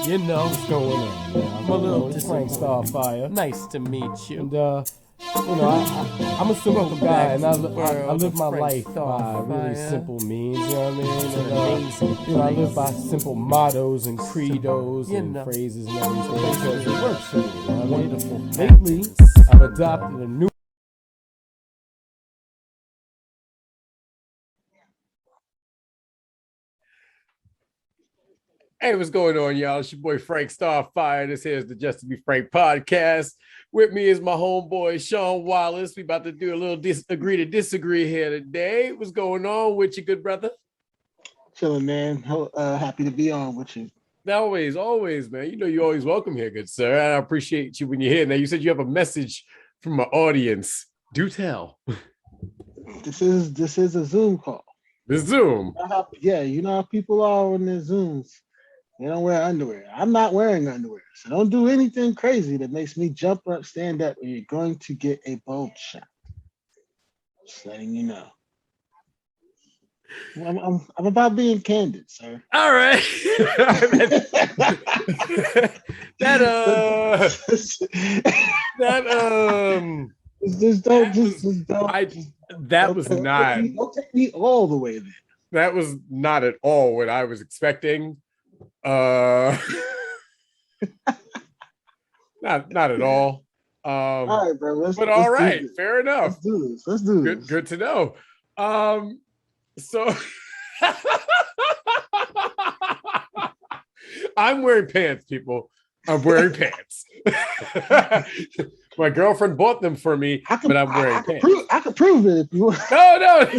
You know, What's going on, man? I'm a little Frank Starfire. nice to meet you. And, I'm a simple guy, and I live my life by really simple means, you know what I mean? And, I live by simple mottos and credos and phrases and everything, because it works for me, you know what I mean? Lately, I've adopted a new... Hey, what's going on, y'all? It's your boy Frank Starfire. This here is the Just to Be Frank podcast. With me is my homeboy Shaun Wallace. We about to do a little agree to disagree here today. What's going on with you, good brother? Chilling, man. Happy to be on with you. Always, man. You know you're always welcome here, good sir. I appreciate you when you're here. Now, you said you have a message from my audience. Do tell. This is a Zoom call. The Zoom. You know how people are on their Zooms. They don't wear underwear. I'm not wearing underwear, so don't do anything crazy that makes me jump up, stand up, and you're going to get a bulge shot. Just letting you know. I'm about being candid, sir. All right. That was not. Don't take me all the way there. That was not at all what I was expecting. Not at all. All right, bro. Let's fair enough. Let's do this. Good to know. So I'm wearing pants, people. I'm wearing pants. My girlfriend bought them for me, but I'm wearing pants. I can prove it if you want. No.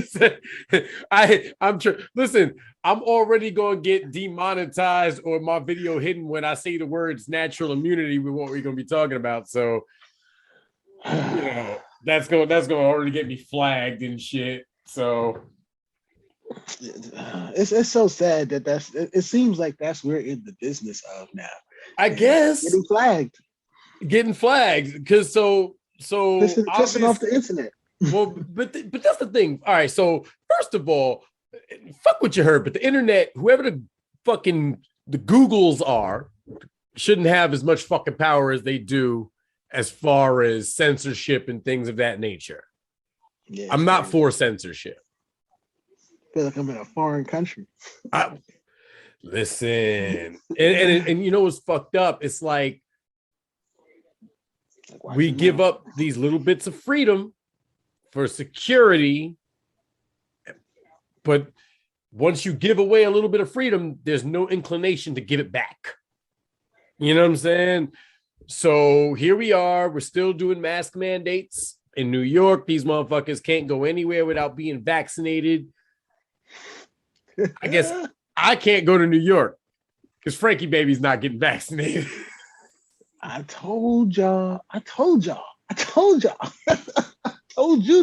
I'm sure. Listen, I'm already going to get demonetized or my video hidden when I say the words natural immunity with what we're going to be talking about. So, that's going to already get me flagged and shit. So it's so sad that it seems like that's we're in the business of now. I guess getting flagged because so just off the internet. Well, but that's the thing. All right, so first of all, fuck what you heard, but the internet, whoever the Googles are, shouldn't have as much fucking power as they do as far as censorship and things of that nature. Yeah, I'm not for censorship. I feel like I'm in a foreign country. Listen, and you know what's fucked up? It's like we give up these little bits of freedom for security, but once you give away a little bit of freedom, there's no inclination to give it back. You know what I'm saying? So here we are. We're still doing mask mandates in New York. These motherfuckers can't go anywhere without being vaccinated. I guess I can't go to New York because Frankie Baby's not getting vaccinated. I told y'all. I told you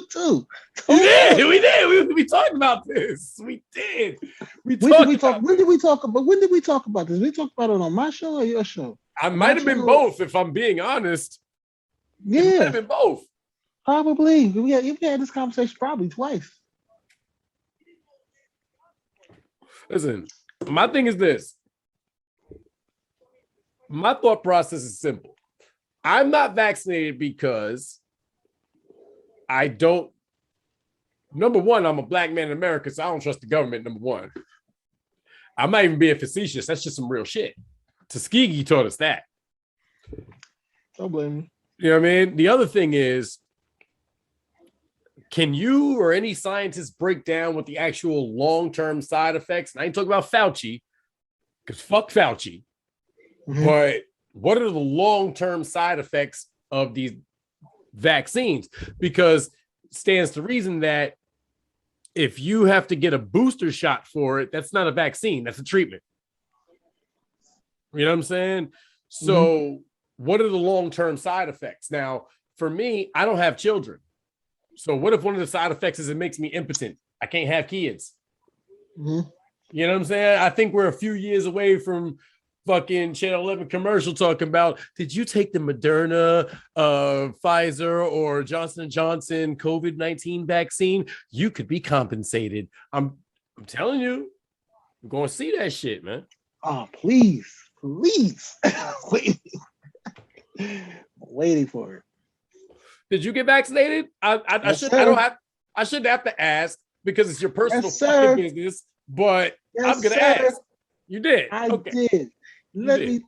too. We did. We talked about this. We did. When did we talk about this? We talked about it on my show or your show? I might have been both, if I'm being honest. Yeah, it might have been both. Probably. We had this conversation probably twice. Listen, my thing is this. My thought process is simple. I'm not vaccinated because I don't. Number one, I'm a black man in America, so I don't trust the government, number one. I'm not even being facetious. That's just some real shit. Tuskegee taught us that. Don't blame me. You know what I mean? The other thing is, can you or any scientist break down what the actual long-term side effects? And I ain't talking about Fauci, because fuck Fauci. Mm-hmm. But what are the long-term side effects of these vaccines? Because it stands to reason that if you have to get a booster shot for it, that's not a vaccine, that's a treatment. You know what I'm saying? So what are the long-term side effects? Now, for me, I don't have children. So what if one of the side effects is it makes me impotent? I can't have kids. Mm-hmm. You know what I'm saying? I think we're a few years away from fucking Channel 11 commercial talking about, did you take the Moderna, Pfizer, or Johnson & Johnson COVID-19 vaccine? You could be compensated. I'm telling you, I'm going to see that shit, man. Oh, please. Please. Waiting for it. Did you get vaccinated? Yes, I shouldn't have to ask because it's your personal Yes, fucking sir. business, but Yes, I'm gonna sir. ask. You did. I Okay. did. You Let did. me.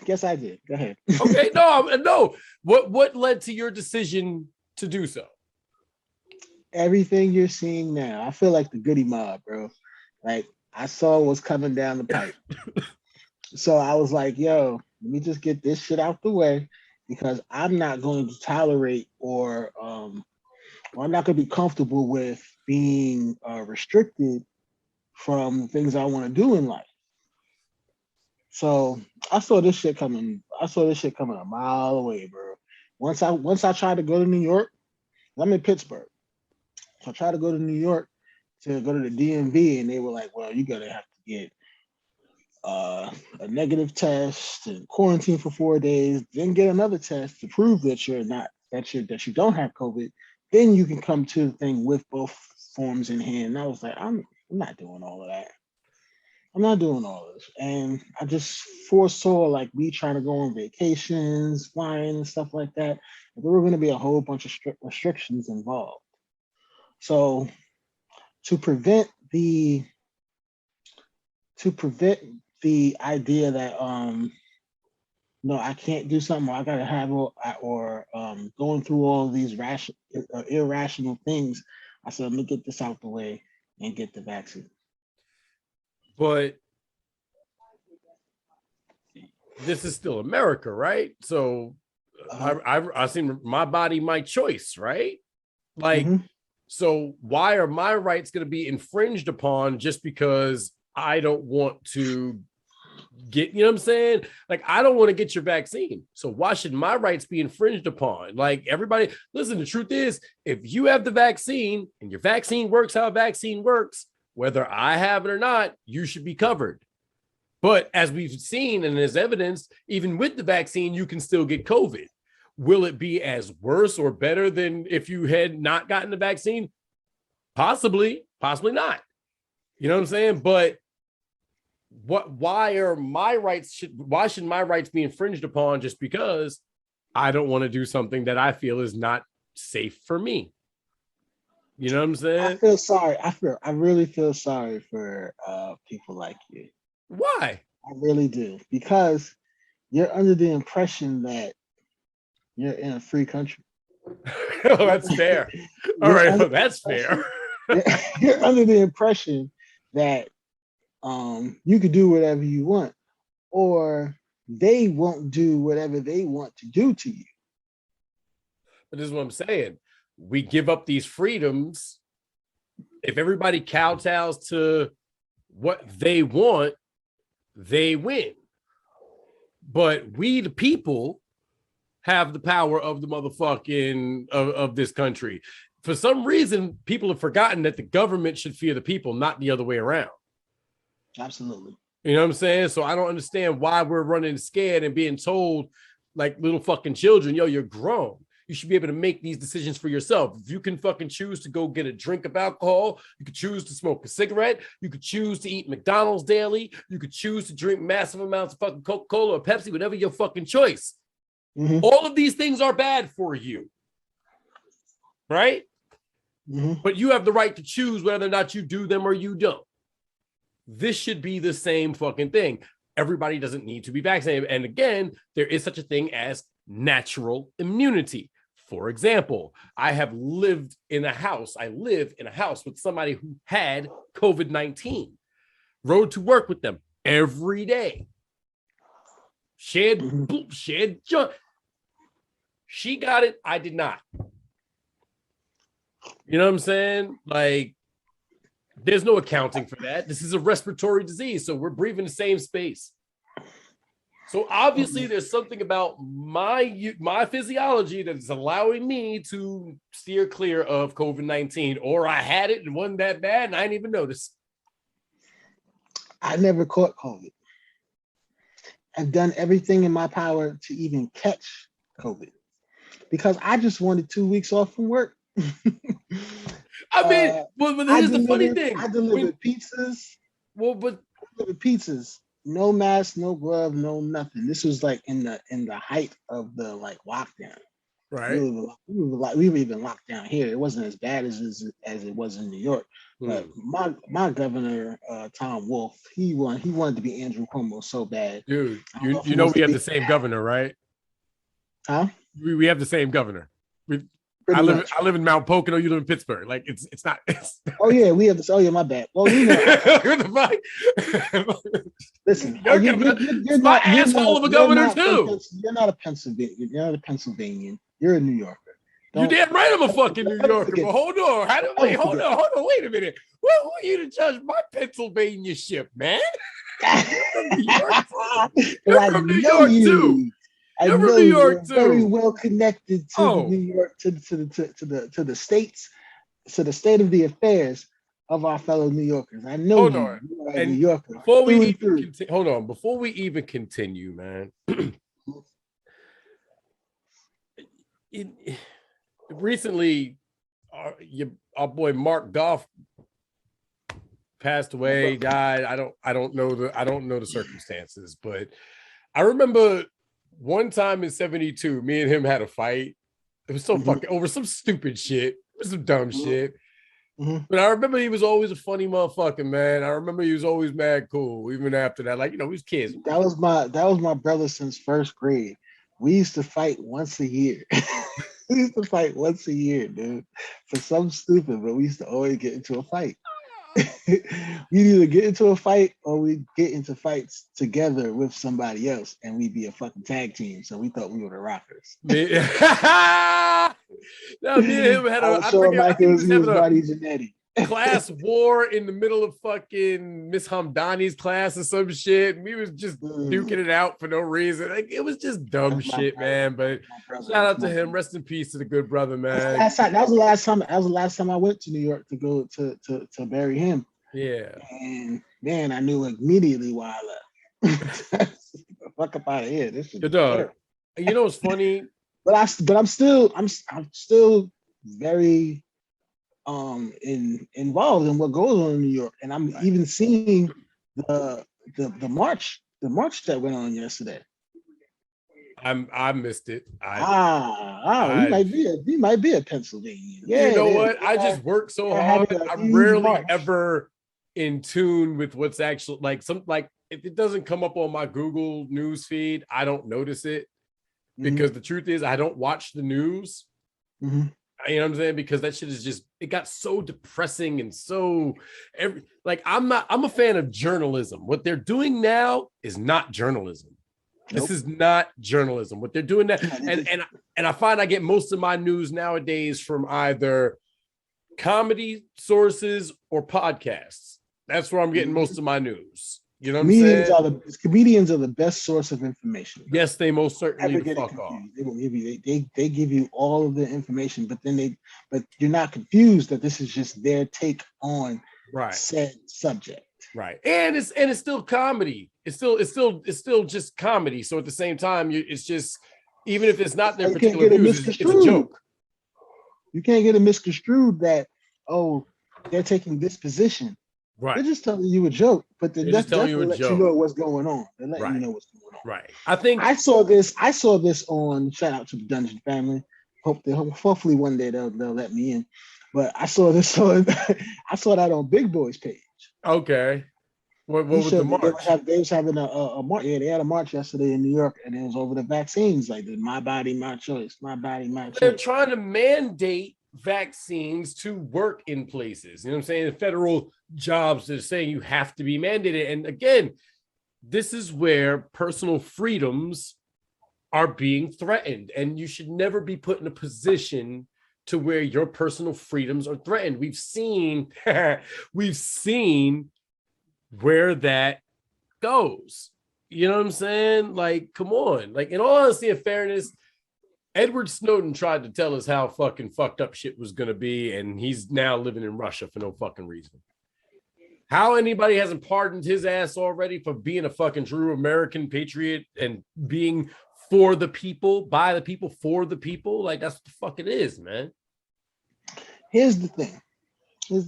Guess I did. Go ahead. Okay. No. What led to your decision to do so? Everything you're seeing now, I feel like the goody mob, bro. Like I saw what's coming down the pipe. So I was like, yo, let me just get this shit out the way because I'm not going to tolerate or I'm not going to be comfortable with being restricted from things I want to do in life. So I saw this shit coming. I saw this shit coming a mile away, bro. Once I tried to go to New York, I'm in Pittsburgh. So I tried to go to New York to go to the DMV, and they were like, "Well, you're gonna have to get a negative test and quarantine for 4 days, then get another test to prove that you don't have COVID. Then you can come to the thing with both forms in hand." And I was like, I'm not doing all of that. I'm not doing all of this. And I just foresaw like me trying to go on vacations, flying and stuff like that. There were going to be a whole bunch of strict restrictions involved. So to prevent the idea that no, I can't do something, or I gotta have or going through all of these irrational things, I said, let me get this out the way and get the vaccine. But this is still America, right? So I seen my body, my choice, right? Like, so why are my rights going to be infringed upon just because I don't want to get, you know what I'm saying? Like, I don't want to get your vaccine. So why should my rights be infringed upon? Like, everybody, listen, the truth is, if you have the vaccine and your vaccine works how a vaccine works, whether I have it or not, you should be covered. But as we've seen and as evidence, even with the vaccine, you can still get COVID. Will it be as worse or better than if you had not gotten the vaccine? Possibly not. You know what I'm saying? But why should my rights be infringed upon just because I don't want to do something that I feel is not safe for me? You know what I'm saying? I feel sorry. I really feel sorry for people like you. Why? I really do. Because you're under the impression that you're in a free country. Oh, that's fair. All right, well, that's fair. You're under the impression that you could do whatever you want, or they won't do whatever they want to do to you. But this is what I'm saying. We give up these freedoms. If everybody kowtows to what they want, they win. But we, the people, have the power of the motherfucking of this country. For some reason, people have forgotten that the government should fear the people, not the other way around. Absolutely. You know what I'm saying? So I don't understand why we're running scared and being told like little fucking children, yo, you're grown. You should be able to make these decisions for yourself. If you can fucking choose to go get a drink of alcohol, you could choose to smoke a cigarette, you could choose to eat McDonald's daily, you could choose to drink massive amounts of fucking Coca-Cola or Pepsi, whatever your fucking choice. All of these things are bad for you. Right? But you have the right to choose whether or not you do them or you don't. This should be the same fucking thing. Everybody doesn't need to be vaccinated. And again, there is such a thing as natural immunity. For example, I live in a house with somebody who had COVID-19, rode to work with them every day. Shared junk. She got it. I did not. You know what I'm saying? Like, there's no accounting for that. This is a respiratory disease, so we're breathing the same space. So obviously there's something about my physiology that is allowing me to steer clear of COVID-19, or I had it and wasn't that bad and I didn't even notice. I never caught COVID. I've done everything in my power to even catch COVID because I just wanted 2 weeks off from work. I mean, but here's the funny thing. I delivered pizzas. Well, but I delivered pizzas no mask, no glove, no nothing. This was like in the height of the like lockdown. Right. We were even locked down here. It wasn't as bad as it was in New York. But my governor, Tom Wolf, he wanted to be Andrew Cuomo so bad. Dude, you know we have the same governor, right? Huh? We have the same governor. I live in Mount Pocono. You live in Pittsburgh. Like it's not. Oh yeah, we have this. Oh yeah, my bad. Well, you know, what the fuck? Listen, you're my asshole of a governor too. You're not a Pennsylvanian. You're not a Pennsylvanian. You're a New Yorker. You damn right I'm a fucking New Yorker. But hold on. Hold on. Wait a minute. Who are you to judge my Pennsylvania ship, man? You're from New York too. You're from New York too. Very well connected to New York, to the states, to the state of the affairs of our fellow New Yorkers. I know you are a New Yorker. Before we even continue, man. Recently, our boy Mark Goff passed away, died. I don't know the circumstances, but I remember one time in 72, me and him had a fight. It was so fucking over some stupid shit. It was some dumb shit. But I remember he was always a funny motherfucker, man. I remember he was always mad cool, even after that. Like, you know, we was kids. That was my brother since first grade. We used to fight once a year. We used to fight once a year, dude. For something stupid, but we used to always get into a fight. We'd either get into a fight or we'd get into fights together with somebody else, and we'd be a fucking tag team. So we thought we were the Rockers. No, me and him had a class war in the middle of fucking Miss Hamdani's class or some shit. And we was just duking it out for no reason. Like, it was just dumb shit, man. But shout out to him. Rest in peace to the good brother, man. That was the last time I went to New York to go to bury him. Yeah. And man, I knew immediately why I left. Fuck up out of here. This is dog. You know what's funny? But I'm still very involved in what goes on in New York, and I'm even seeing the march that went on yesterday. I missed it. We might be a Pennsylvania. Yeah, you know what? I just work so hard. I'm rarely ever in tune with what's actually like if it doesn't come up on my Google news feed, I don't notice it because the truth is I don't watch the news. You know what I'm saying? Because that shit is just, it got so depressing and so I'm a fan of journalism. What they're doing now is not journalism. Nope. This is not journalism. What they're doing now, and I find I get most of my news nowadays from either comedy sources or podcasts. That's where I'm getting most of my news. You know what I'm saying? Comedians are the best source of information. Yes, they most certainly fuck off. They will give you they give you all of the information, but you're not confused that this is just their take on said subject. Right. And it's still comedy. It's still just comedy. So at the same time, it's just, even if it's not their particular views, it's a joke. You can't get it misconstrued that, they're taking this position. Right. They're just telling you a joke, but they're just telling you a joke. You know what's going on. They're letting you know what's going on. Right. I think I saw this on, shout out to the Dungeon family. Hopefully one day they'll let me in. But I saw this on I saw that on Big Boy's page. Okay. What was the march? They was having a march. Yeah, they had a march yesterday in New York, and it was over the vaccines, like the my body, my choice, my body, my choice. They're trying to mandate vaccines to work in places. You know what I'm saying? The federal jobs, they're saying you have to be mandated. And again, this is where personal freedoms are being threatened, and you should never be put in a position to where your personal freedoms are threatened. We've seen where that goes. You know what I'm saying? Like, come on. Like, in all honesty and fairness, Edward Snowden tried to tell us how fucking fucked up shit was going to be, and he's now living in Russia for no fucking reason. How anybody hasn't pardoned his ass already for being a fucking true American patriot and being for the people, by the people, for the people? Like, that's what the fuck it is, man. Here's the thing. When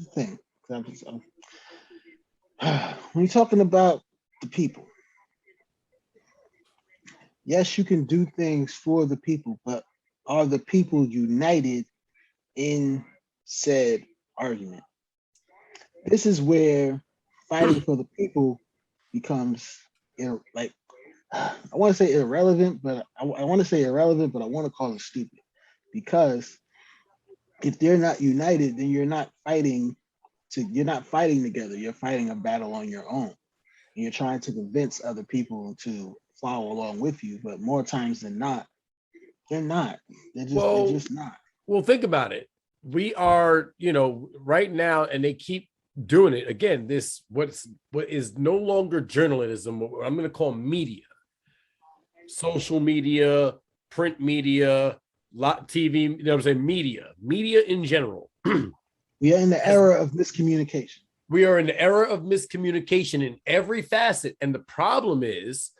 you're talking about the people, Yes, you can do things for the people, but are the people united in said argument? This is where fighting for the people becomes like I want to say irrelevant, but I want to say irrelevant, but I want to call it stupid because if they're not united, then you're not fighting together. You're fighting a battle on your own. And you're trying to convince other people to follow along with you, but more times than not, they're not. They're just not. Well, think about it. We are, right now, and they keep doing it again. What is no longer journalism, what I'm going to call media, social media, print media, TV. You know what I'm saying? Media in general. We are in the era of miscommunication. We are in the era of miscommunication in every facet, and the problem is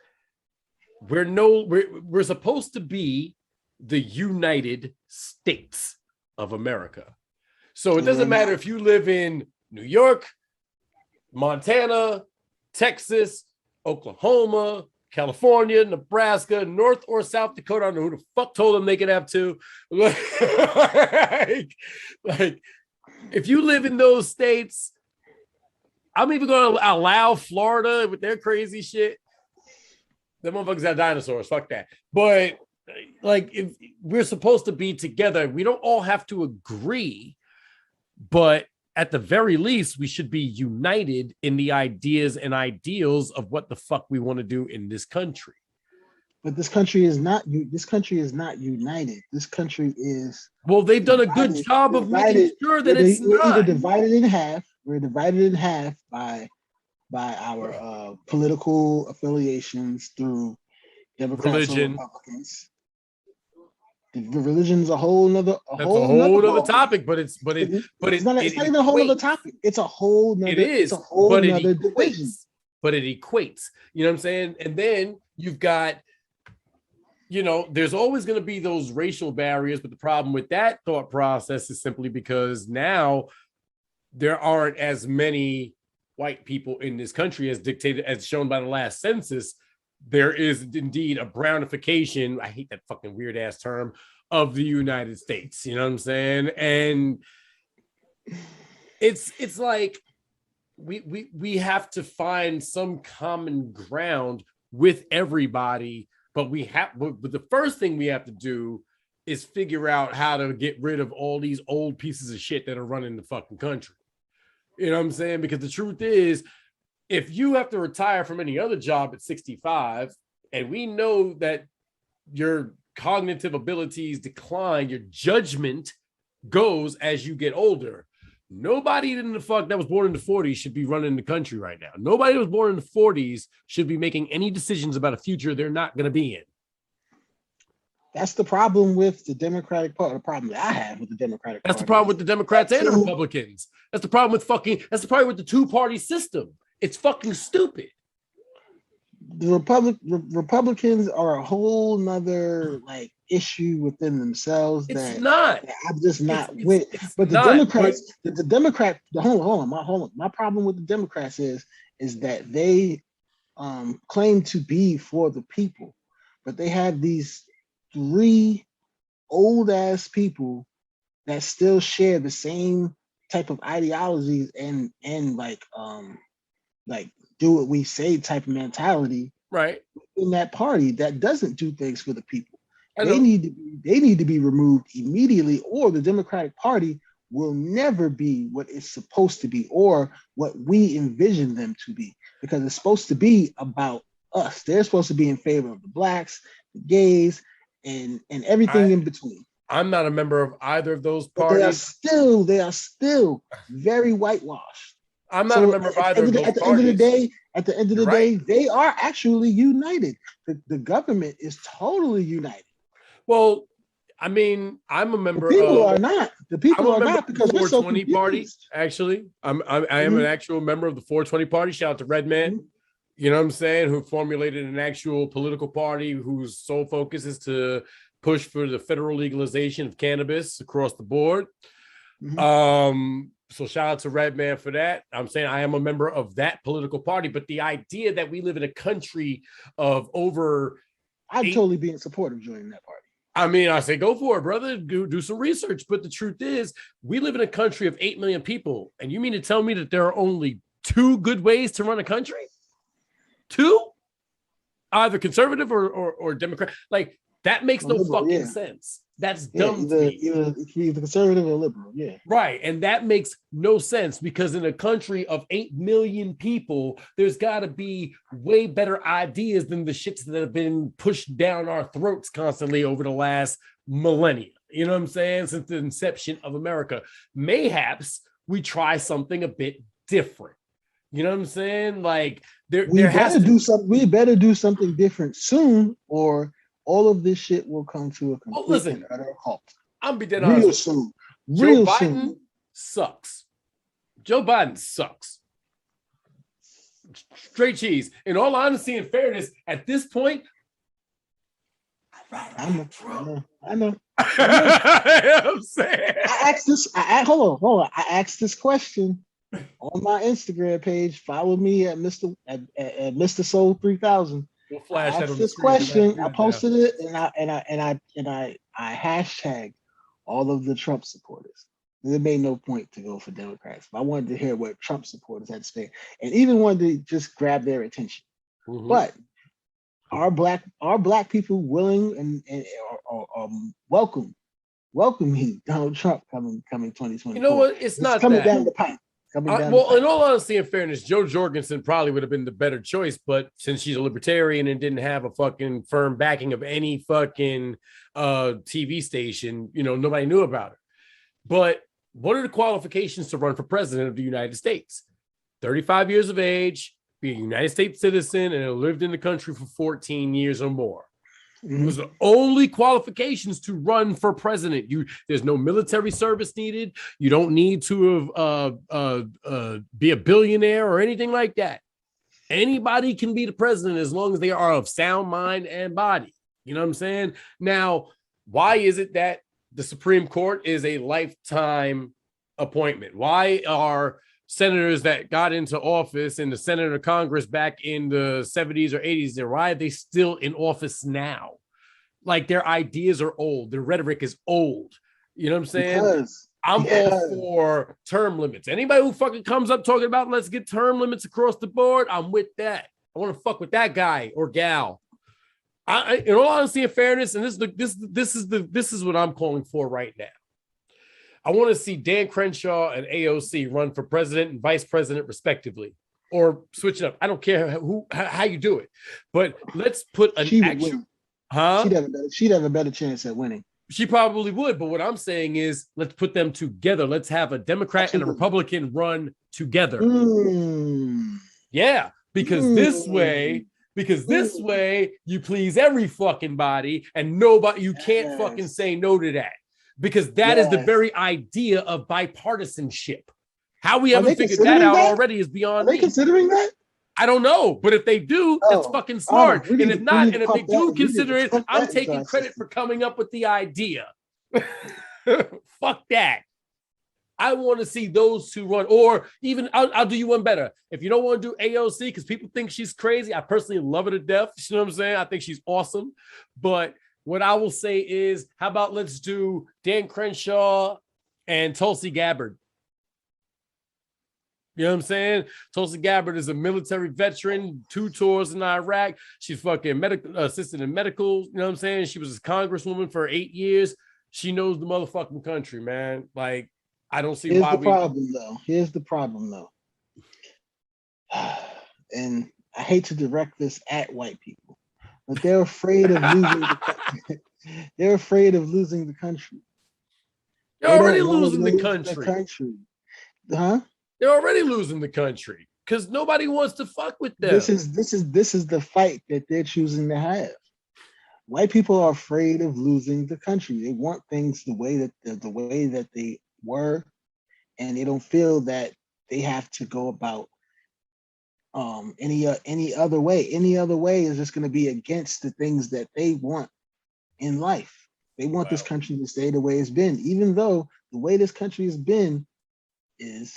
we're supposed to be the United States of America. So it doesn't matter if you live in New York, Montana, Texas, Oklahoma, California, Nebraska, North or South Dakota. I don't know who the fuck told them they could have two. like, if you live in those states, I'm even going to allow Florida with their crazy shit. The motherfuckers have dinosaurs. Fuck that. But if we're supposed to be together, we don't all have to agree, but at the very least, we should be united in the ideas and ideals of what the fuck we want to do in this country. But this country is not united. This country is they've done a good job of making sure that it's not. We're divided in half. We're divided in half by our political affiliations through Democrats and Republicans. The religion is a whole nother topic, but it's not even a whole other topic. It's a whole nother. It is, it's a whole but nother it equates. division. But it equates. You know what I'm saying? And then you've got, there's always going to be those racial barriers, but the problem with that thought process is simply because now there aren't as many white people in this country as shown by the last census. There is indeed a brownification. I hate that fucking weird ass term of the United States. You know what I'm saying? And it's like we have to find some common ground with everybody, but the first thing we have to do is figure out how to get rid of all these old pieces of shit that are running the fucking country. You know what I'm saying? Because the truth is, if you have to retire from any other job at 65, and we know that your cognitive abilities decline, your judgment goes as you get older. Nobody in the fuck that was born in the 40s should be running the country right now. Nobody that was born in the 40s should be making any decisions about a future they're not going to be in. That's the problem with the Democratic Party. The problem that I have with the Democratic Party. That's the problem with the Democrats and the Republicans. That's the problem with the two-party system. It's fucking stupid. The Republicans are a whole nother issue within themselves. I'm just not with. But the Democrats, hold on. My problem with the Democrats is that they claim to be for the people, but they have these 3 old ass people that still share the same type of ideologies and do what we say type of mentality, right? In that party that doesn't do things for the people. They need to be removed immediately, or the Democratic Party will never be what it's supposed to be or what we envision them to be, because it's supposed to be about us. They're supposed to be in favor of the blacks, the gays, and everything in between. I'm not a member of either of those parties. They are still very whitewashed. I'm not a member of either of those parties. At the end of the day, they are actually united. The government is totally united. Well, I mean, I'm a member. The people are not. The people are not, because the we're so 420 party. Actually, I am an actual member of the 420 party. Shout out to Redman. Mm-hmm. You know what I'm saying? Who formulated an actual political party whose sole focus is to push for the federal legalization of cannabis across the board. Mm-hmm. So shout out to Redman for that. I'm saying I am a member of that political party, but the idea that we live in a country of over I'd totally be in support of joining that party. I mean, I say go for it, brother. Do some research. But the truth is, we live in a country of 8 million people. And you mean to tell me that there are only 2 good ways to run a country? 2? Either conservative or Democrat. Like, that makes no fucking sense. That's dumb to me. Either conservative or liberal, yeah. Right. And that makes no sense because in a country of 8 million people, there's got to be way better ideas than the shits that have been pushed down our throats constantly over the last millennia. You know what I'm saying? Since the inception of America. Mayhaps we try something a bit different. You know what I'm saying? Like, we better do something different soon, or all of this shit will come to a complete and utter halt. I'm be dead honest. Joe Biden sucks. Joe Biden sucks. Straight cheese. In all honesty and fairness, at this point, I know. I'm saying. Hold on. I asked this question on my Instagram page. Follow me at Mr. Soul 3000. We'll flash that on this question. I posted it and I hashtagged all of the Trump supporters. It made no point to go for Democrats, but I wanted to hear what Trump supporters had to say, and even wanted to just grab their attention. Mm-hmm. But are black people willing and welcoming Donald Trump coming 2024? You know what? It's not coming that. Down the pipe. In all honesty and fairness, Joe Jorgensen probably would have been the better choice, but since she's a libertarian and didn't have a fucking firm backing of any fucking TV station, nobody knew about her. But what are the qualifications to run for president of the United States? 35 years of age, be a United States citizen, and have lived in the country for 14 years or more. Mm-hmm. Those are the only qualifications to run for president. There's no military service needed. You don't need to be a billionaire or anything like that. Anybody can be the president as long as they are of sound mind and body. You know what I'm saying? Now, why is it that the Supreme Court is a lifetime appointment? Why are senators that got into office in the Senate or Congress back in the 70s or 80s, why are they still in office now? Like, their ideas are old. Their rhetoric is old. You know what I'm saying? I'm all for term limits. Anybody who fucking comes up talking about let's get term limits across the board, I'm with that. I want to fuck with that guy or gal. In all honesty and fairness, and this is what I'm calling for right now. I want to see Dan Crenshaw and AOC run for president and vice president respectively, or switch it up. I don't care how you do it, but let's put an actual. Huh? She'd have a better chance at winning. She probably would, but what I'm saying is let's put them together. Let's have a Democrat and a Republican run together. Yeah, because this way you please every fucking body, and you can't fucking say no to that. Because that is the very idea of bipartisanship. How we haven't figured that out already is beyond me. Are they considering that? I don't know, but if they do, that's fucking smart. And if not, and if they do consider it, I'm taking credit for coming up with the idea. Fuck that. I want to see those two run, or even I'll do you one better. If you don't want to do AOC because people think she's crazy, I personally love her to death. You know what I'm saying? I think she's awesome, but what I will say is, how about let's do Dan Crenshaw and Tulsi Gabbard? You know what I'm saying? Tulsi Gabbard is a military veteran, 2 tours in Iraq. She's fucking medical assistant in medical. You know what I'm saying? She was a congresswoman for 8 years. She knows the motherfucking country, man. Like, I don't see Here's why Here's the problem, though. And I hate to direct this at white people, but they're afraid of losing the country. They're afraid of losing the country. They're already losing the country. Huh? They're already losing the country because nobody wants to fuck with them. This is the fight that they're choosing to have. White people are afraid of losing the country. They want things the way that they were, and they don't feel that they have to go about any other way. Any other way is just going to be against the things that they want in life. They want this country to stay the way it's been, even though the way this country has been is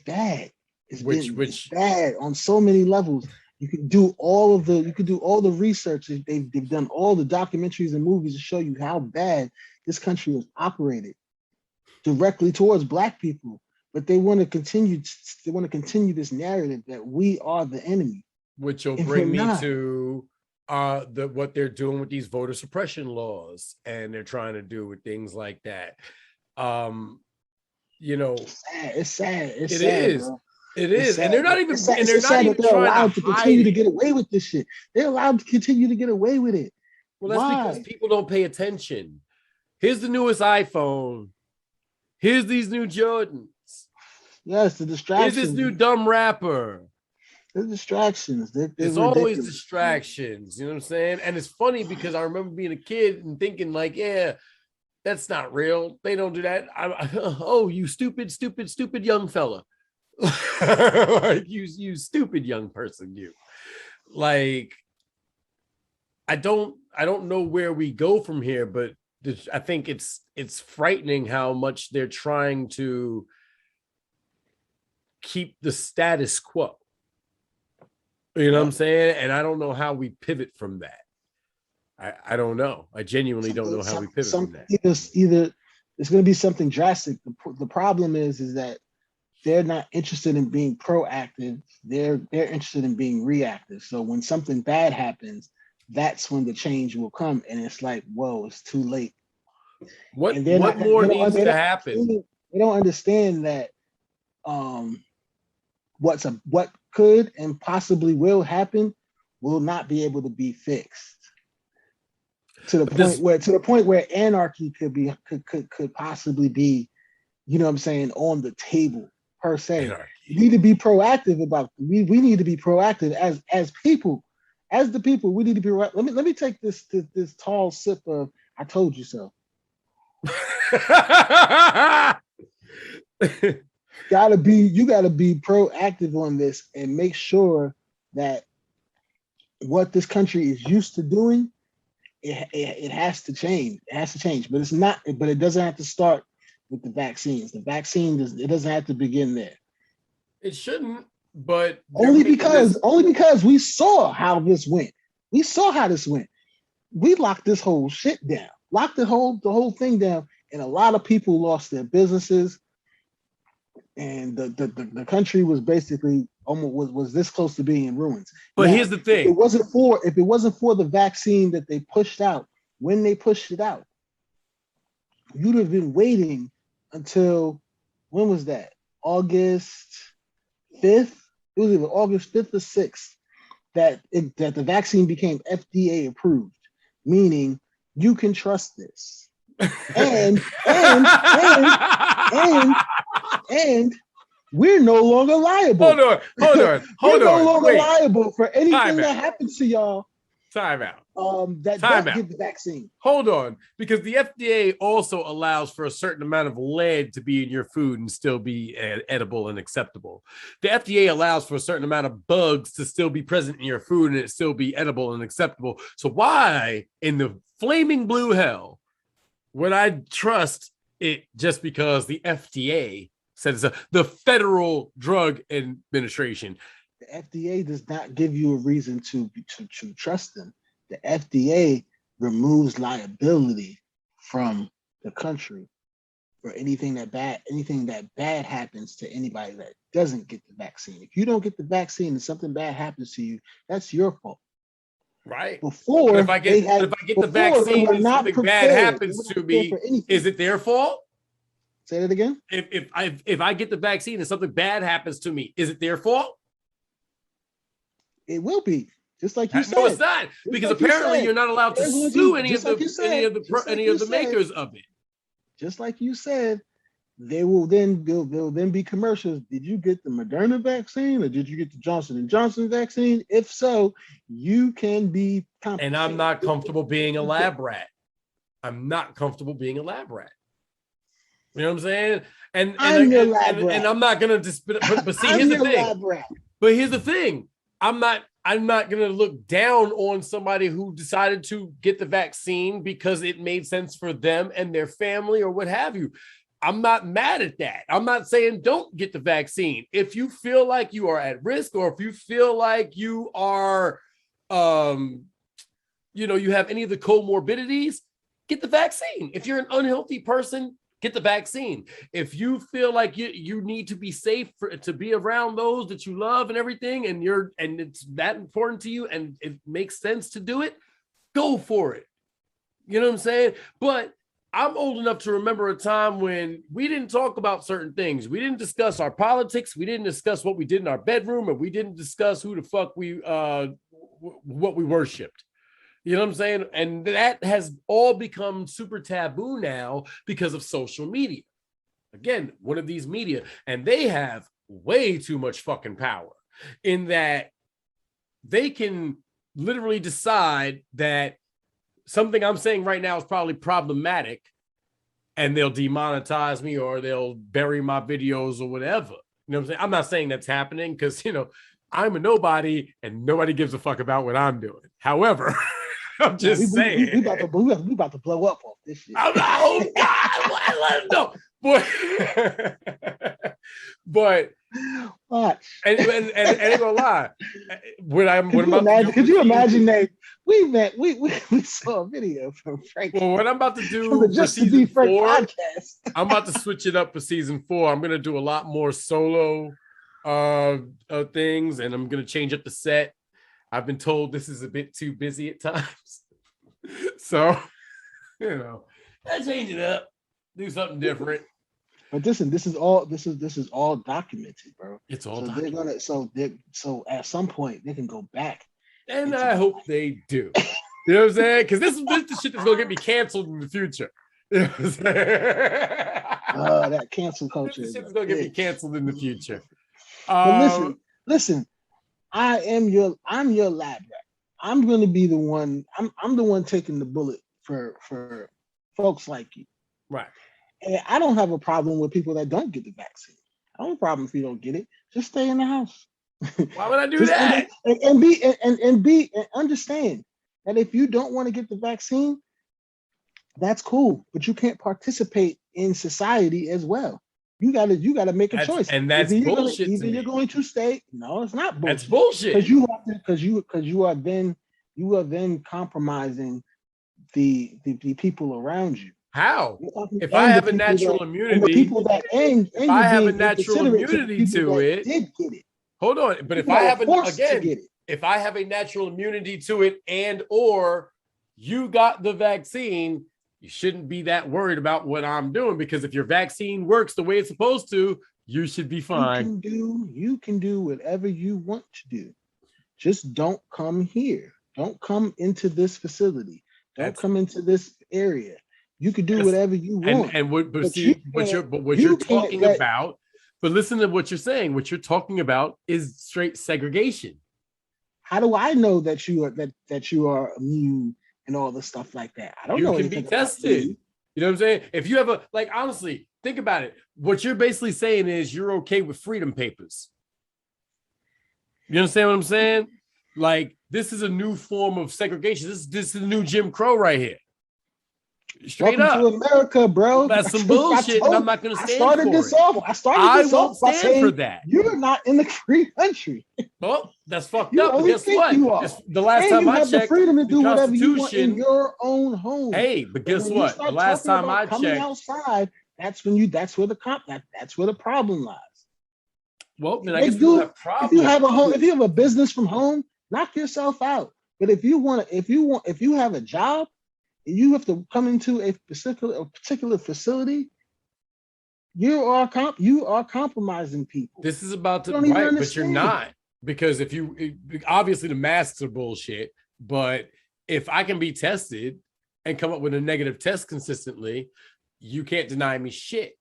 bad. It's bad on so many levels. You can do all the research. They've done all the documentaries and movies to show you how bad this country was operated directly towards Black people. But they want to continue this narrative that we are the enemy. Which will bring me to what they're doing with these voter suppression laws, and they're trying to do with things like that. It's sad. It is. Bro. It is, and they're not even. It's sad, and they're not even they're allowed to continue it. to get away with this shit. They're allowed to continue to get away with it. Well, that's because people don't pay attention. Here's the newest iPhone. Here's these new Jordans. Yes, the distractions. Here's this new dumb rapper. The distractions. It's always distractions. You know what I'm saying? And it's funny because I remember being a kid and thinking like, yeah, that's not real. They don't do that. Oh, you stupid young fella. Like you stupid young person, you. Like, I don't know where we go from here, but I think it's frightening how much they're trying to keep the status quo. You know what I'm saying? And I don't know how we pivot from that. I don't know. I genuinely don't know how we pivot from that. Either it's going to be something drastic. The problem is that they're not interested in being proactive. They're interested in being reactive. So when something bad happens, that's when the change will come. And it's like, whoa, it's too late. What more needs to happen? They don't understand that what could and possibly will happen will not be able to be fixed to the point where anarchy could possibly be, you know what I'm saying, on the table per se. Anarchy. We need to be proactive about we need to be proactive as people. As the people, we need to be let me take this tall sip of I told you so. You gotta be proactive on this and make sure that what this country is used to doing, it has to change. It has to change, but it doesn't have to start with the vaccines. The vaccine doesn't have to begin there. It shouldn't, but only because we saw how this went. We saw how this went. We locked this whole shit down, locked the whole thing down, and a lot of people lost their businesses. And the country was basically almost was this close to being in ruins. But now, here's the thing: if it wasn't for the vaccine that they pushed out when they pushed it out, you'd have been waiting until when was that? August 5th. It was either August 5th or 6th that the vaccine became FDA approved, meaning you can trust this. And we're no longer liable. Hold on. We're no longer liable for anything that happens to y'all. Time out. That don't get the vaccine. Hold on, because the FDA also allows for a certain amount of lead to be in your food and still be edible and acceptable. The FDA allows for a certain amount of bugs to still be present in your food and it still be edible and acceptable. So why in the flaming blue hell would I trust it just because the FDA said so? The Federal Drug Administration. The FDA does not give you a reason to trust them. The FDA removes liability from the country for anything that bad happens to anybody that doesn't get the vaccine. If you don't get the vaccine and something bad happens to you, that's your fault. Right. Before, if I get the vaccine and something bad happens to me, is it their fault? Say that again. If I get the vaccine and something bad happens to me, is it their fault? It will be, just like you said. No, it's not, because apparently you're not allowed to sue any of the makers of it. Just like you said, they'll then be commercials. Did you get the Moderna vaccine or did you get the Johnson & Johnson vaccine? If so, you can be compensated. And I'm not comfortable being a lab rat. I'm not comfortable being a lab rat. You know what I'm saying? And I'm not gonna just. But see, here's the thing. But here's the thing. I'm not gonna look down on somebody who decided to get the vaccine because it made sense for them and their family or what have you. I'm not mad at that. I'm not saying don't get the vaccine. If you feel like you are at risk, or if you feel like you are, you have any of the comorbidities, get the vaccine. If you're an unhealthy person, get the vaccine. If you feel like you need to be safe to be around those that you love and everything, and it's that important to you, and it makes sense to do it, go for it. You know what I'm saying? But I'm old enough to remember a time when we didn't talk about certain things. We didn't discuss our politics. We didn't discuss what we did in our bedroom, and we didn't discuss who the fuck what we worshipped. You know what I'm saying? And that has all become super taboo now because of social media. Again, one of these media, and they have way too much fucking power in that they can literally decide that something I'm saying right now is probably problematic, and they'll demonetize me, or they'll bury my videos or whatever. You know what I'm saying? I'm not saying that's happening, because, I'm a nobody and nobody gives a fuck about what I'm doing. However, I'm just saying. We about to blow up off this shit. I'm not, oh God, let him know. But watch. And ain't gonna lie. Could you imagine that we saw a video from Frank? Well, what I'm about to do for season 4, podcast. I'm about to switch it up for season 4. I'm gonna do a lot more solo things, and I'm gonna change up the set. I've been told this is a bit too busy at times. So, I change it up, do something different. But listen, this is all documented, bro. It's all documented. So at some point they can go back. And I hope they do. You know what I'm saying? Because this is the shit that's gonna get me canceled in the future. You know what I'm saying? That cancel culture. This shit is gonna get me canceled in the future. But listen. I'm your lab rat. I'm gonna be the one. I'm the one taking the bullet for folks like you. Right. And I don't have a problem with people that don't get the vaccine. I don't have a problem if you don't get it. Just stay in the house. Why would I do that? And understand that if you don't want to get the vaccine, that's cool. But you can't participate in society as well. You gotta make a choice. And that's bullshit. Either you're going to stay. No, it's not bullshit. That's bullshit. Because you are then compromising the people around you. How? If I have a natural immunity, if I have a natural immunity to it, did get it. Hold on. But if I have if I have a natural immunity to it, and or you got the vaccine, you shouldn't be that worried about what I'm doing, because if your vaccine works the way it's supposed to, you should be fine. You can do whatever you want to do. Just don't come here. Don't come into this facility. Don't come into this area. You can do whatever you want. What you're talking about, but listen to what you're saying. What you're talking about is straight segregation. How do I know that you are immune and all the stuff like that? I don't know. You can be tested. You know what I'm saying? If you have honestly, think about it. What you're basically saying is you're okay with freedom papers. You understand what I'm saying? Like, this is a new form of segregation. This is the new Jim Crow right here. Straight Welcome to America, bro. That's some bullshit, and I'm not going to stand for it. I started this off by saying for that. You're not in the free country. Well, that's fucked up. But guess what? The last time I checked, the freedom to do whatever you want in your own home. Hey, but guess what? The last time I checked, outside, that's where the problem lies. Well, then I guess we have problems. If you have a business from home, knock yourself out. But if you have a job, you have to come into a particular facility, you are compromising people. This is about to right, but you're not, because if you obviously the masks are bullshit, but if I can be tested and come up with a negative test consistently, you can't deny me shit.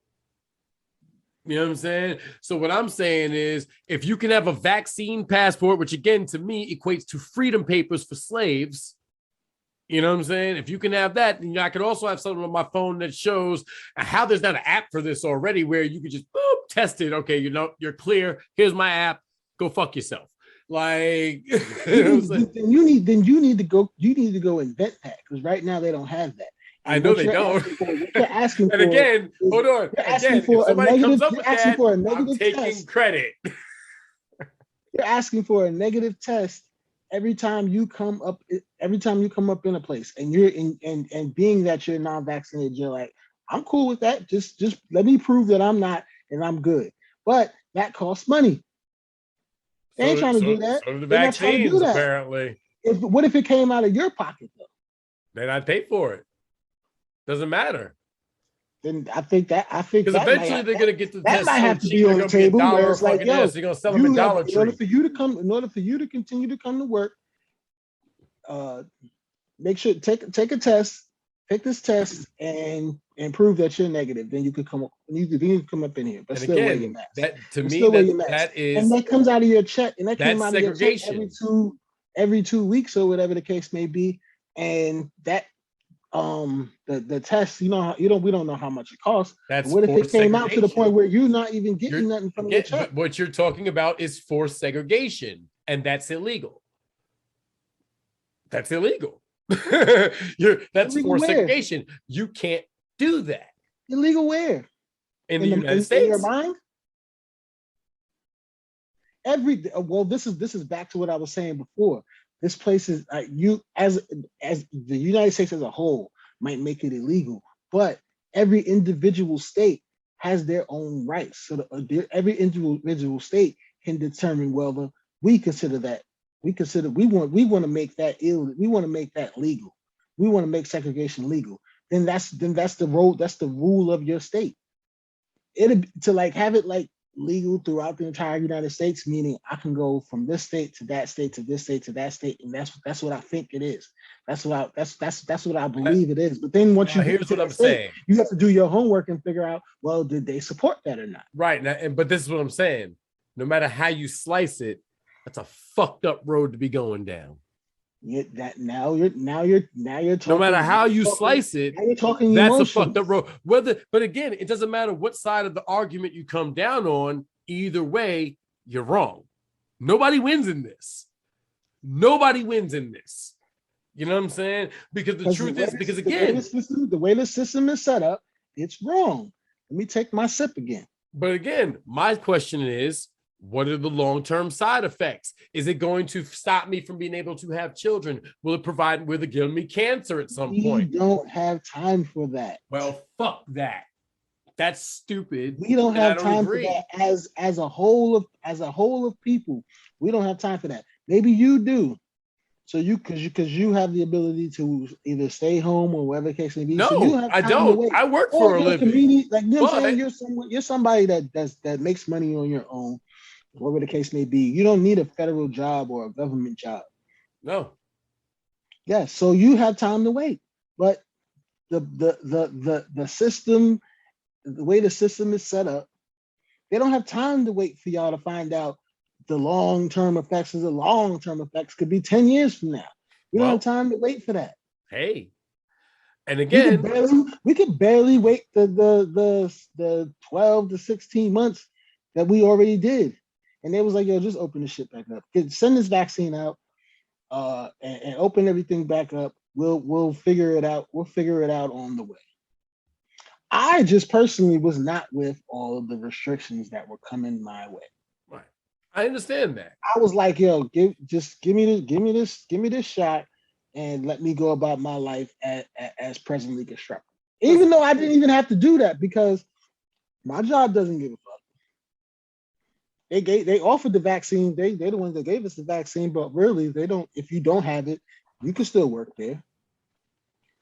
You know what I'm saying? So what I'm saying is, if you can have a vaccine passport, which again to me equates to freedom papers for slaves. You know what I'm saying? If you can have that, then I could also have something on my phone that shows how there's not an app for this already, where you could just test it. Okay, you're clear. Here's my app. Go fuck yourself. Like, you need to go invent that, because right now they don't have that. I know they don't. What you're asking And for again, is, hold on. you're asking Again, for if somebody comes up you're with asking that, for a I'm negative taking test. credit. You're asking for a negative test every time you come up in a place, and you're in and being that you're non-vaccinated, you're like, I'm cool with that. Just let me prove that I'm not and I'm good. But that costs money. They ain't trying to do that. So do the They're not trying to do vaccines, that. apparently. What if it came out of your pocket though? Then I'd pay for it. Doesn't matter. Then I think because eventually they're going to get the test might so have to cheap be on they're the going to be table. Where $1 it's like, fucking yo, this. They're going to sell them at Dollar Tree. in order for you to continue to come to work, make sure take a test, take this test, and prove that you're negative. Then you could come up. You can come up in here, but and still again, wear your mask. that to but me that comes out of your check, and that came out segregation. of your check every 2 weeks or whatever the case may be, and that. The test, we don't know how much it costs. That's what if it came out to the point where you're not even getting nothing from your check? But what you're talking about is forced segregation, and that's illegal. That's illegal. That's illegal forced segregation. You can't do that. Illegal where? In the United States. In your mind? This is back to what I was saying before. This place is as the United States as a whole might make it illegal, but every individual state has their own rights. So every individual state can determine whether we want to make that we want to make that legal. We want to make segregation legal. Then that's the rule of your state. Have it legal throughout the entire United States, meaning I can go from this state to that state to this state to that state, and that's what I think it is. That's what I believe it is. But then once here's what I'm saying, you have to do your homework and figure out, well, did they support that or not? Right now, but this is what I'm saying. No matter how you slice it, that's a fucked up road to be going down. Now you're talking. No matter how you slice it, you're talking that's emotions. a fucked up road. But again, it doesn't matter what side of the argument you come down on. Either way, you're wrong. Nobody wins in this. Nobody wins in this. You know what I'm saying? Because the truth is, the way the system is set up, it's wrong. Let me take my sip again. But again, my question is, what are the long-term side effects? Is it going to stop me from being able to have children? Will it give me cancer at some point? We don't have time for that. Well, fuck that. That's stupid. We don't have time for that as a whole of people. We don't have time for that. Maybe you do. So because you have the ability to either stay home or whatever the case may be. No, so you have I don't. I work for a living. You're somebody that makes money on your own. Whatever the case may be, you don't need a federal job or a government job. No. Yeah, so you have time to wait. But the system, the way the system is set up, they don't have time to wait for y'all to find out the long-term effects. The long-term effects could be 10 years from now. We don't have time to wait for that. Hey. And again, we could barely wait the 12 to 16 months that we already did. And they was like, yo, just open this shit back up. Send this vaccine out and open everything back up. We'll figure it out. We'll figure it out on the way. I just personally was not with all of the restrictions that were coming my way. Right. I understand that. I was like, yo, give me this shot and let me go about my life as presently constructed. Even though I didn't even have to do that because my job doesn't give a fuck. They offered the vaccine. They're the ones that gave us the vaccine, but really they don't. If you don't have it, you can still work there.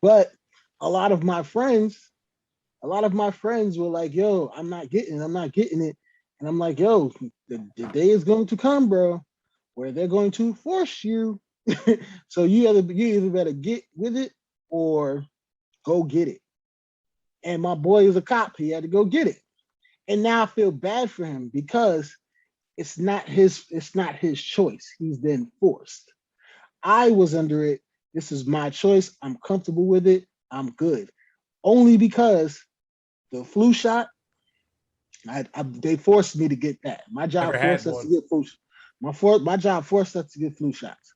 But a lot of my friends were like, "Yo, I'm not getting it," and I'm like, "Yo, the day is going to come, bro, where they're going to force you. So you either better get with it or go get it." And my boy is a cop; he had to go get it, and now I feel bad for him because it's not his choice. He's been forced. I was under it. This is my choice. I'm comfortable with it. I'm good. Only because the flu shot, they forced me to get that. My job forced us to get flu shots. My job forced us to get flu shots.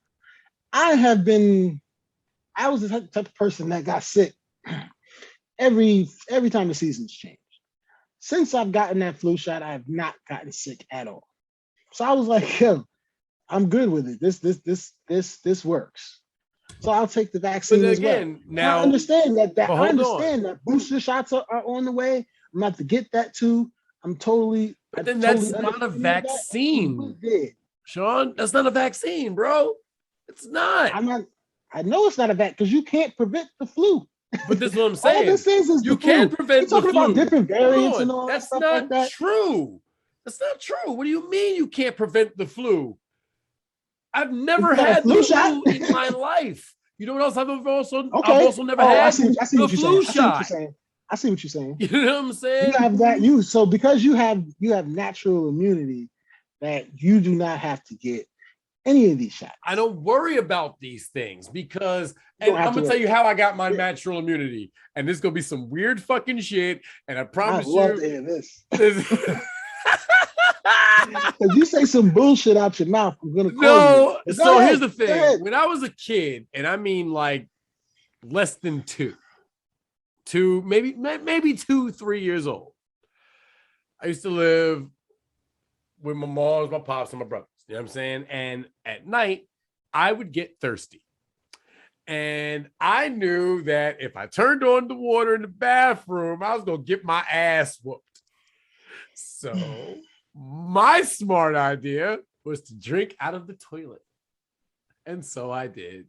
I was the type of person that got sick every time the seasons change. Since I've gotten that flu shot, I have not gotten sick at all. So I was like, yo, I'm good with it. This works. So I'll take the vaccine But as well. again, now I understand that but I hold understand that booster shots are on the way. I'm about to get that too. I'm totally. But then totally that's not a understanding that. vaccine, Yeah. Shaun. That's not a vaccine, bro. It's not. I know it's not a vaccine because you can't prevent the flu. But this is what I'm All saying. this is You the can't flu. prevent We're the talking flu. about different variants and all that That's stuff not like that. true. That's not true. What do you mean you can't prevent the flu? I've never You got a had flu the shot? flu in my life. You know what else I've also Okay. never Oh, had? I see The what you're flu saying. shot. I see what you're saying. You know what I'm saying? You have that so because you have natural immunity that you do not have to get any of these shots. I don't worry about these things because, You and don't have I'm to gonna tell worry. you how I got my natural immunity, and this is gonna be some weird fucking shit. And I I promise love to you, hear this. this- If you say some bullshit out your mouth, I'm gonna call no. you. So Ahead. here's the Go thing: ahead. when I was a kid, and I mean like less than two, maybe 2-3 years old, I used to live with my moms, my pops, and my brothers. You know what I'm saying? And at night, I would get thirsty. And I knew that if I turned on the water in the bathroom, I was going to get my ass whooped. So my smart idea was to drink out of the toilet. And so I did.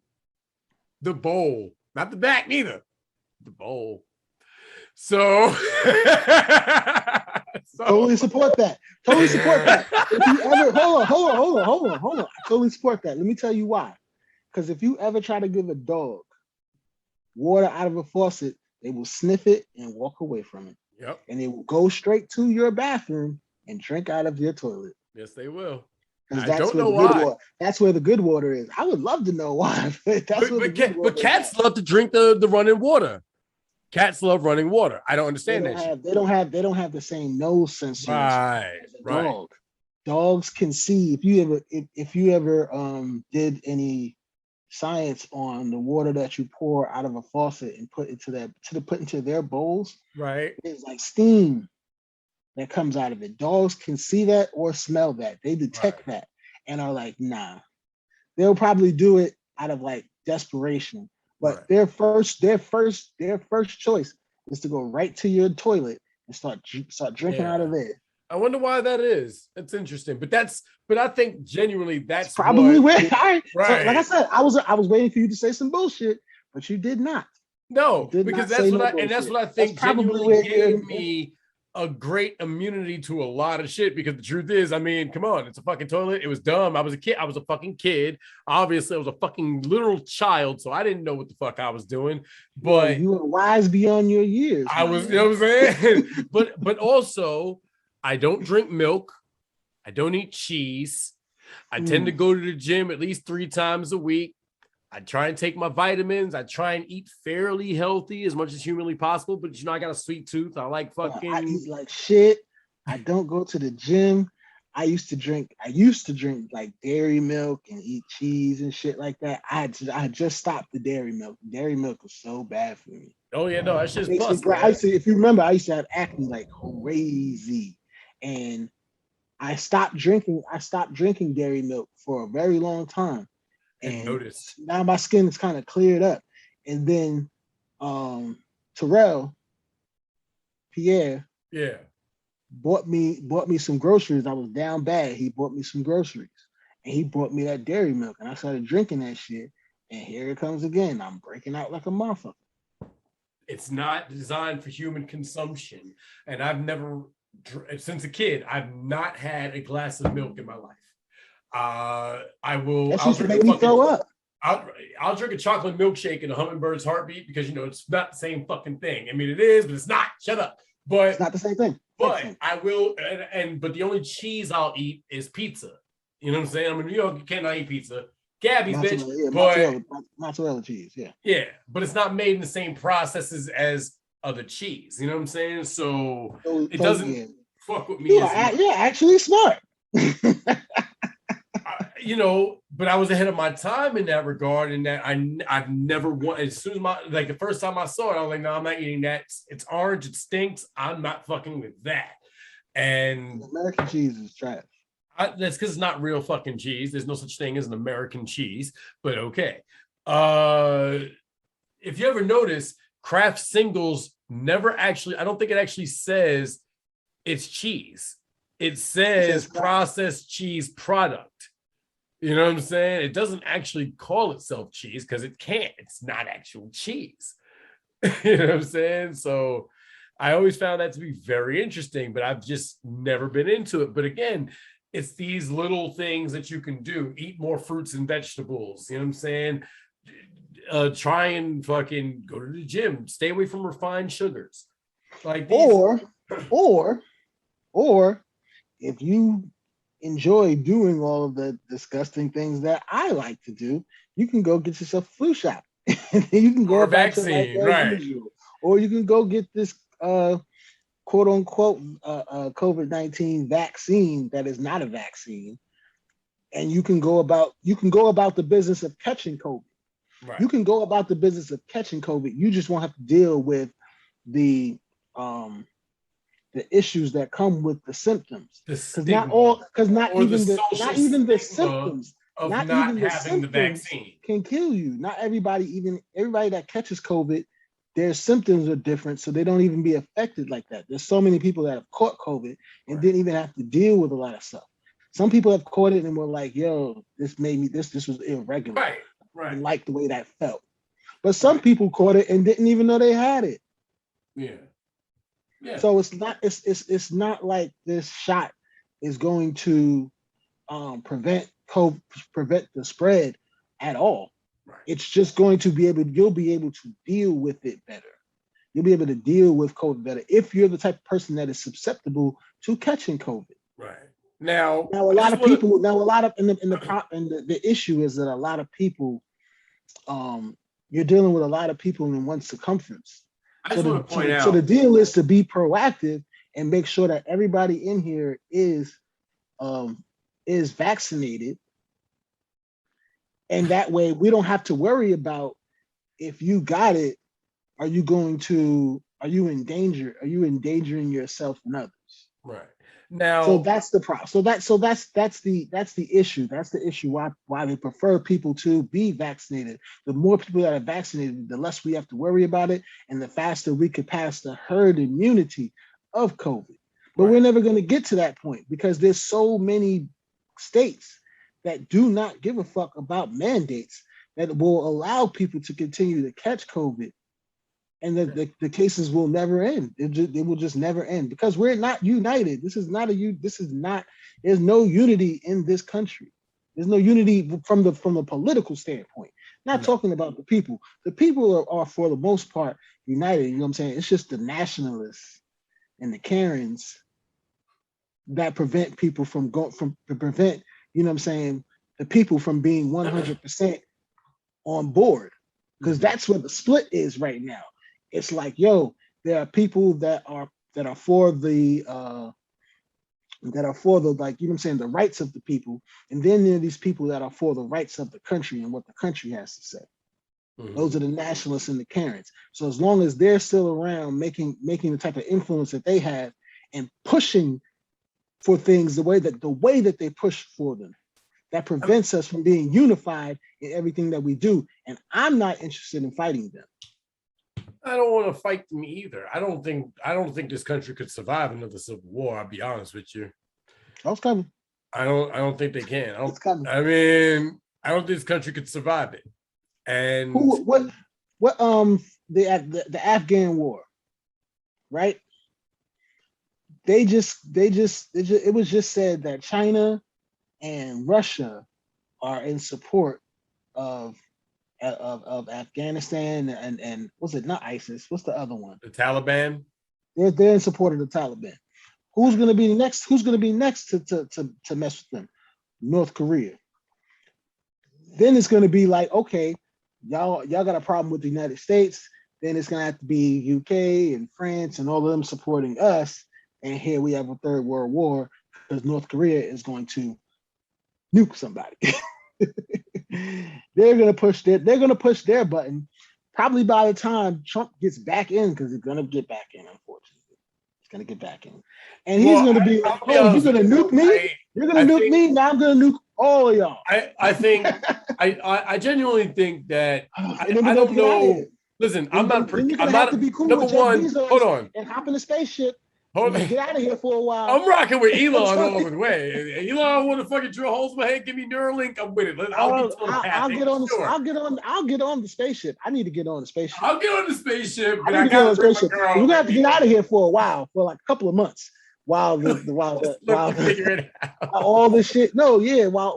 The bowl, not the back neither, the bowl. So, Totally support that. Totally support that. If you ever hold on. I totally support that. Let me tell you why. Because if you ever try to give a dog water out of a faucet, they will sniff it and walk away from it. Yep. And they will go straight to your bathroom and drink out of your toilet. Yes, they will. Because I don't know why. That's where the good water is. I would love to know why. But cats love to drink the running water. Cats love running water. I don't understand that shit. They don't have the same nose sensors as a dog. Dogs can see if you ever did any science on the water that you pour out of a faucet and put into their bowls. Right. It's like steam that comes out of it. Dogs can see that or smell that. They detect that and are like, nah. They'll probably do it out of like desperation. But their first choice is to go right to your toilet and start drinking out of there. I wonder why that is. That's interesting. But I think genuinely that's probably where So, right. like I said, I was waiting for you to say some bullshit, but you did not. No, because that's what I think genuinely gave me a great immunity to a lot of shit, because the truth is, I mean, come on, it's a fucking toilet. It was dumb. I was a kid. I was a fucking kid. Obviously, I was a fucking literal child, so I didn't know what the fuck I was doing. But you were wise beyond your years. I was, you know what I'm saying? but also, I don't drink milk. I don't eat cheese. I tend to go to the gym at least 3 times a week. I try and take my vitamins. I try and eat fairly healthy as much as humanly possible. But, I got a sweet tooth. I like fucking... I eat like shit. I don't go to the gym. I used to drink like dairy milk and eat cheese and shit like that. I just stopped the dairy milk. Dairy milk was so bad for me. Oh, yeah, no, that's just bust. If you remember, I used to have acne like crazy. And I stopped drinking dairy milk for a very long time. And noticed. Now my skin is kind of cleared up. And then Pierre bought me some groceries. I was down bad. He bought me some groceries and he brought me that dairy milk, and I started drinking that shit. And here it comes again. I'm breaking out like a motherfucker. It's not designed for human consumption. And I've never, since a kid, I've not had a glass of milk in my life. I'll drink me throw up. I'll drink a chocolate milkshake in a hummingbird's heartbeat, because it's not the same fucking thing. I mean, it is, but it's not. Shut up. But it's not the same thing. But I will, but the only cheese I'll eat is pizza. You know what I'm saying? I'm in New York, you cannot eat pizza. Gabby's bitch. Yeah, but mozzarella cheese, yeah. Yeah, but it's not made in the same processes as other cheese. You know what I'm saying? So it doesn't fuck with me. You're actually smart. but I was ahead of my time in that regard. In that I've never wanted. As soon as the first time I saw it, I was like, no, I'm not eating that. It's orange. It stinks. I'm not fucking with that. And American cheese is trash. That's because it's not real fucking cheese. There's no such thing as an American cheese. But okay. If you ever notice, Kraft Singles never actually. I don't think it actually says it's cheese. It says processed cheese product. You know what I'm saying? It doesn't actually call itself cheese because it can't. It's not actual cheese. You know what I'm saying? So I always found that to be very interesting, but I've just never been into it. But again, it's these little things that you can do. Eat more fruits and vegetables. You know what I'm saying? Try and fucking go to the gym. Stay away from refined sugars. Like these. Or if you enjoy doing all of the disgusting things that I like to do, you can go get yourself a flu shot. You can go or vaccine, right? Usual. Or you can go get this quote unquote COVID-19 vaccine that is not a vaccine, and you can go about the business of catching COVID. Right. You can go about the business of catching COVID. You just won't have to deal with the issues that come with the symptoms, because not even the symptoms can kill you. Not everybody that catches COVID, their symptoms are different, so they don't even be affected like that. There's so many people that have caught COVID and didn't even have to deal with a lot of stuff. Some people have caught it and were like, "Yo, this made me this was irregular." Right. I like the way that felt. But some people caught it and didn't even know they had it. Yeah. Yeah. So it's not like this shot is going to prevent the spread at all. Right. It's just going to you'll be able to deal with it better. You'll be able to deal with COVID better if you're the type of person that is susceptible to catching COVID. Right. Now the issue is that a lot of people, you're dealing with a lot of people in one circumference. So the deal is to be proactive and make sure that everybody in here is vaccinated, and that way we don't have to worry about if you got it. Are you in danger? Are you endangering yourself and others? Right. Now, so that's the problem. So that's the issue. That's the issue why they prefer people to be vaccinated. The more people that are vaccinated, the less we have to worry about it, and the faster we could pass the herd immunity of COVID. But we're never going to get to that point because there's so many states that do not give a fuck about mandates that will allow people to continue to catch COVID. And the cases will never end. It will just never end because we're not united. There's no unity in this country. There's no unity from the political standpoint. Not talking about the people. The people are for the most part united. You know what I'm saying? It's just the nationalists and the Karens that prevent people from prevent, you know what I'm saying, the people from being 100% on board. Because that's what the split is right now. It's like, yo, there are people that are for the like, you know what I'm saying, the rights of the people, and then there are these people that are for the rights of the country and what the country has to say. Mm-hmm. Those are the nationalists and the Karens. So as long as they're still around making the type of influence that they have and pushing for things the way that they push for them, that prevents us from being unified in everything that we do. And I'm not interested in fighting them. I don't want to fight them either. I don't think this country could survive another civil war. I'll be honest with you. That's coming. I don't think they can. It's coming. I mean, I don't think this country could survive it. And the Afghan war, right? It was just said that China and Russia are in support of Afghanistan and what's it, not ISIS, what's the other one? The Taliban. They're in support of the Taliban. Who's gonna be next to mess with them? North Korea. Then it's gonna be like, okay, y'all got a problem with the United States, then it's gonna have to be UK and France and all of them supporting us, and here we have a third world war because North Korea is going to nuke somebody. They're gonna push their button. Probably by the time Trump gets back in, because he's gonna get back in, unfortunately. He's gonna get back in. And he's gonna be like, oh, you're gonna nuke me? You're gonna nuke me? Now I'm gonna nuke all of y'all. I think I genuinely think that I don't know. Listen, I'm not to be cool number with Jeff one. Bezos Hold on. and hop in the spaceship. Hold on. Get out of here for a while. I'm rocking with Elon all the way. Elon want to fucking drill holes in my head, give me Neuralink. I'm with it. I'll get on the spaceship. I need to get on the spaceship. I'll get on the spaceship. But I gotta bring my girl. We're gonna have to get out of here for a while, for like a couple of months, while figure it out. All the shit. No, yeah, while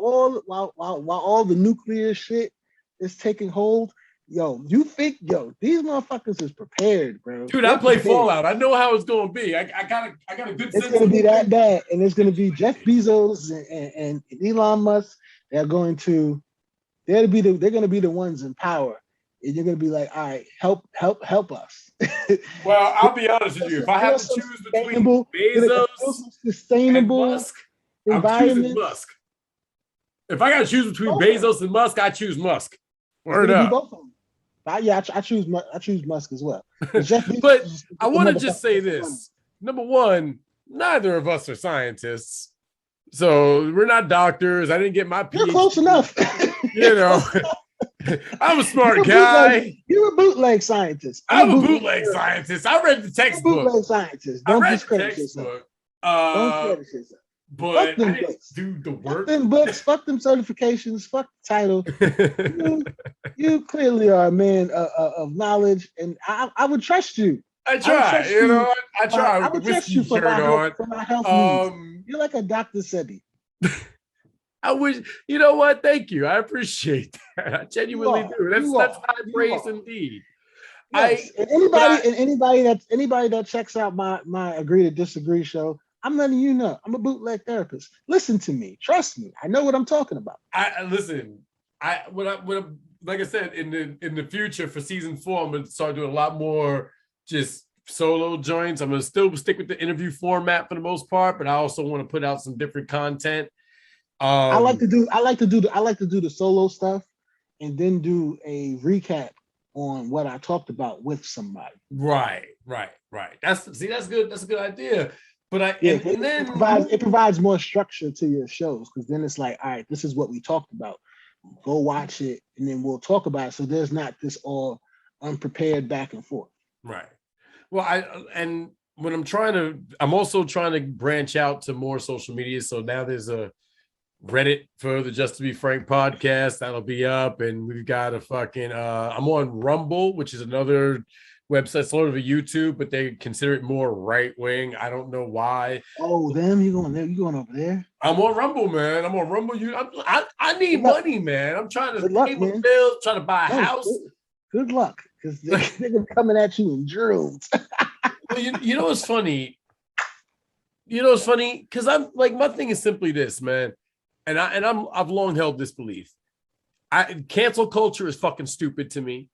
all the nuclear shit is taking hold. Yo, these motherfuckers is prepared, bro. Dude, I play Fallout. I know how it's gonna be. I got a good sense. It's gonna be that bad, and it's gonna be Jeff Bezos and Elon Musk. They're gonna be the ones in power, and you're gonna be like, all right, help us. Well, I'll be honest with you. If I have to choose between Bezos and Musk, I'm choosing Musk. If I gotta choose between Bezos and Musk, I choose Musk. Word up. Both of them. I choose Musk as well. But I want to just say this. Number one, neither of us are scientists. So we're not doctors. I didn't get my PhD. You're close enough. You know, I'm a smart guy. You're a bootleg scientist. I'm a bootleg scientist. I read the textbook. Bootleg scientist. Don't discredit yourself. Don't credit yourself. But I didn't do the work. Fuck them books, fuck them certifications, fuck the title. you clearly are a man of knowledge, and I would trust you. I try, I try. I would trust you for my health needs. You're like a Dr. Sebi. I wish, you know what? Thank you. I appreciate that. I genuinely do. That's high praise indeed. Yes. Anybody that checks out my Agree to Disagree show, I'm letting you know. I'm a bootleg therapist. Listen to me. Trust me. I know what I'm talking about. I listen. Like I said, in the future for season 4, I'm gonna start doing a lot more just solo joints. I'm gonna still stick with the interview format for the most part, but I also want to put out some different content. I like to do the solo stuff and then do a recap on what I talked about with somebody. Right. That's good. That's a good idea. But it provides more structure to your shows, because then it's like, all right, this is what we talked about. Go watch it, and then we'll talk about it. So there's not this all unprepared back and forth. Right. Well, I'm also trying to branch out to more social media. So now there's a Reddit for the Just to Be Frank podcast that'll be up, and we've got a fucking I'm on Rumble, which is another website sort of a YouTube, but they consider it more right wing. I don't know why. Oh, damn, you going there? You going over there? I'm on Rumble, man. I'm on Rumble. I need money, man. I'm trying to pay my bills, trying to buy a house. Good luck, because they're coming at you in droves. Well, you know what's funny? Because I'm like, my thing is simply this, man. And I've long held this belief. Cancel culture is fucking stupid to me.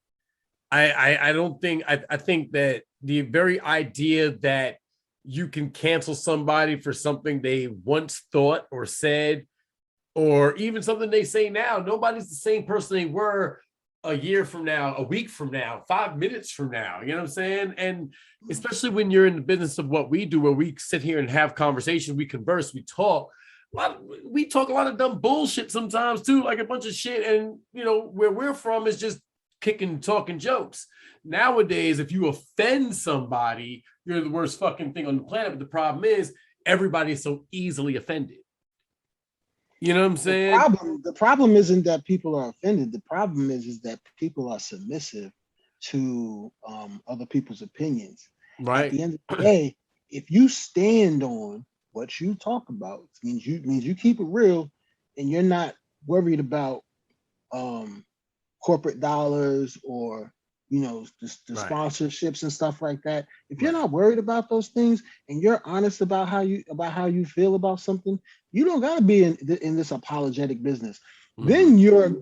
I think that the very idea that you can cancel somebody for something they once thought or said, or even something they say now, nobody's the same person they were a year from now, a week from now, 5 minutes from now. You know what I'm saying? And especially when you're in the business of what we do, where we sit here and have conversations, we converse, we talk. We talk a lot of dumb bullshit sometimes too, like a bunch of shit. And where we're from is just talking jokes. Nowadays, if you offend somebody, you're the worst fucking thing on the planet. But the problem is everybody's so easily offended. You know what I'm saying? The problem isn't that people are offended. The problem is that people are submissive to other people's opinions. Right. At the end of the day, if you stand on what you talk about, it means you keep it real, and you're not worried about corporate dollars or the sponsorships and stuff like that. If you're not worried about those things, and you're honest about how you feel about something, you don't got to be in this apologetic business. Mm-hmm.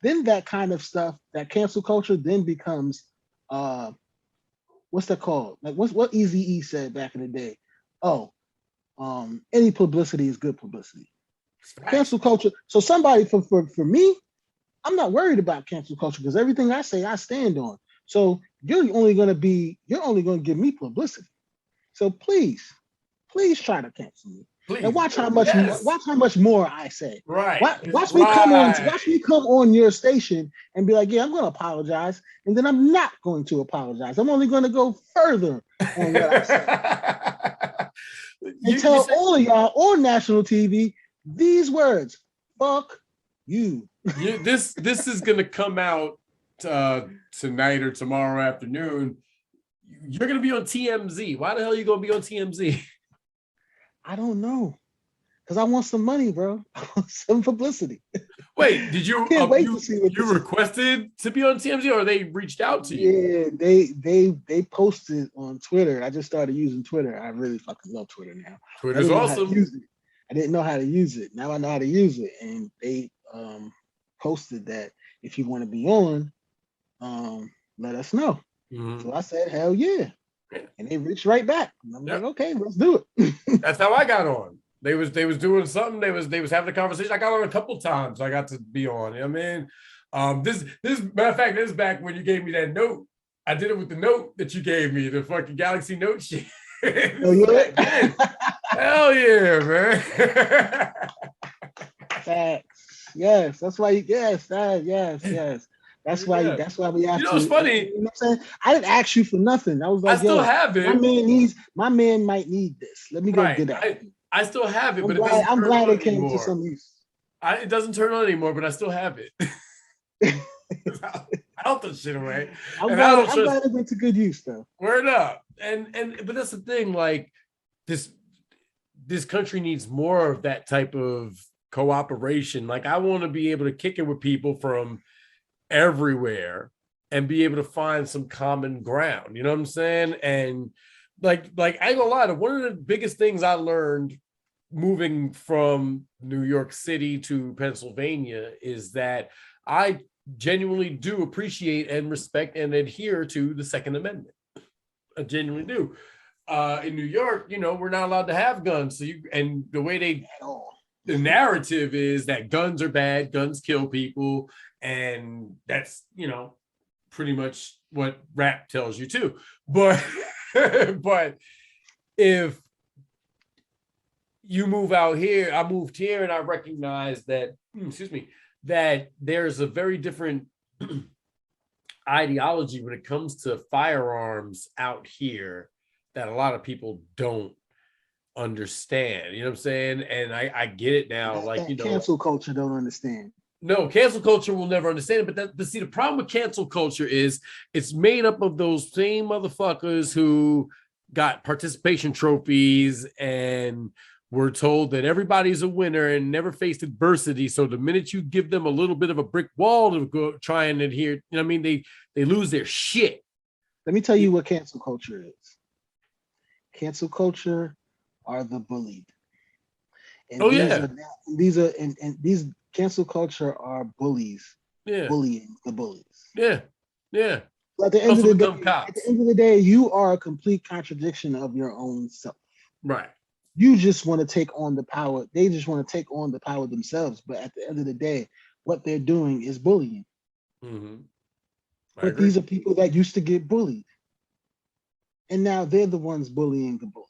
Then that kind of stuff, that cancel culture, then becomes what's that called? Like what Eazy-E said back in the day. Any publicity is good publicity. Cancel culture. So somebody for me, I'm not worried about cancel culture because everything I say, I stand on. So you're only going to give me publicity. So please try to cancel me. Please. And watch how much more I say. Right. Watch me come on your station and be like, yeah, I'm going to apologize, and then I'm not going to apologize. I'm only going to go further on what I said. And tell all of y'all on national TV these words: "Fuck you." This is going to come out tonight or tomorrow afternoon. You're going to be on TMZ. Why the hell are you going to be on TMZ? I don't know, because I want some money, bro. I want some publicity. Wait, did you? Can't wait to see what you requested to be on TMZ, or they reached out to you? Yeah, they posted on Twitter. I just started using Twitter. I really fucking love Twitter now. Twitter's awesome. I didn't know how to use it. Now I know how to use it, and they posted that if you want to be on, let us know. Mm-hmm. So I said, hell yeah. And they reached right back. And I'm like, okay, let's do it. That's how I got on. They was doing something. They was having a conversation. I got on a couple times. I got to be on. You know what I mean? This matter of fact, this is back when you gave me that note. I did it with the note that you gave me, the fucking Galaxy Note shit. Oh, yeah? Hell yeah, man. Facts. Yes, that's why. Yes. That's why we have to. You know, it's funny. You know what I'm saying? I didn't ask you for nothing. I was like, I still have it. My man might need this. Let me go get it. I still have it, I'm glad it came to some use. It doesn't turn on anymore, but I still have it. I don't throw shit away. I'm glad it went to good use, though. Word up. But that's the thing. Like this country needs more of that type of cooperation. Like, I want to be able to kick it with people from everywhere and be able to find some common ground. You know what I'm saying? And like I ain't gonna lie, one of the biggest things I learned moving from New York City to Pennsylvania is that I genuinely do appreciate and respect and adhere to the Second Amendment. I genuinely do. In New York, you know, we're not allowed to have guns. And the way the narrative is that guns are bad, guns kill people, and that's, you know, pretty much what rap tells you too. But but if you move out here, I moved here and I recognize that, that there's a very different ideology when it comes to firearms out here that a lot of people don't understand. You know what I'm saying? And I get it now. Like, you know, cancel culture don't understand. No, cancel culture will never understand it. But see, the problem with cancel culture is it's made up of those same motherfuckers who got participation trophies and were told that everybody's a winner and never faced adversity. So the minute you give them a little bit of a brick wall to go try and adhere, you know what I mean? They lose their shit. Let me tell you what cancel culture is. Cancel culture are the bullied. And these cancel culture are bullies. Yeah. Bullying the bullies. Yeah. Yeah. But at the end of the day, you are a complete contradiction of your own self. Right. You just want to take on the power. They just want to take on the power themselves. But at the end of the day, what they're doing is bullying. Mm-hmm. But these are people that used to get bullied. And now they're the ones bullying the bullies.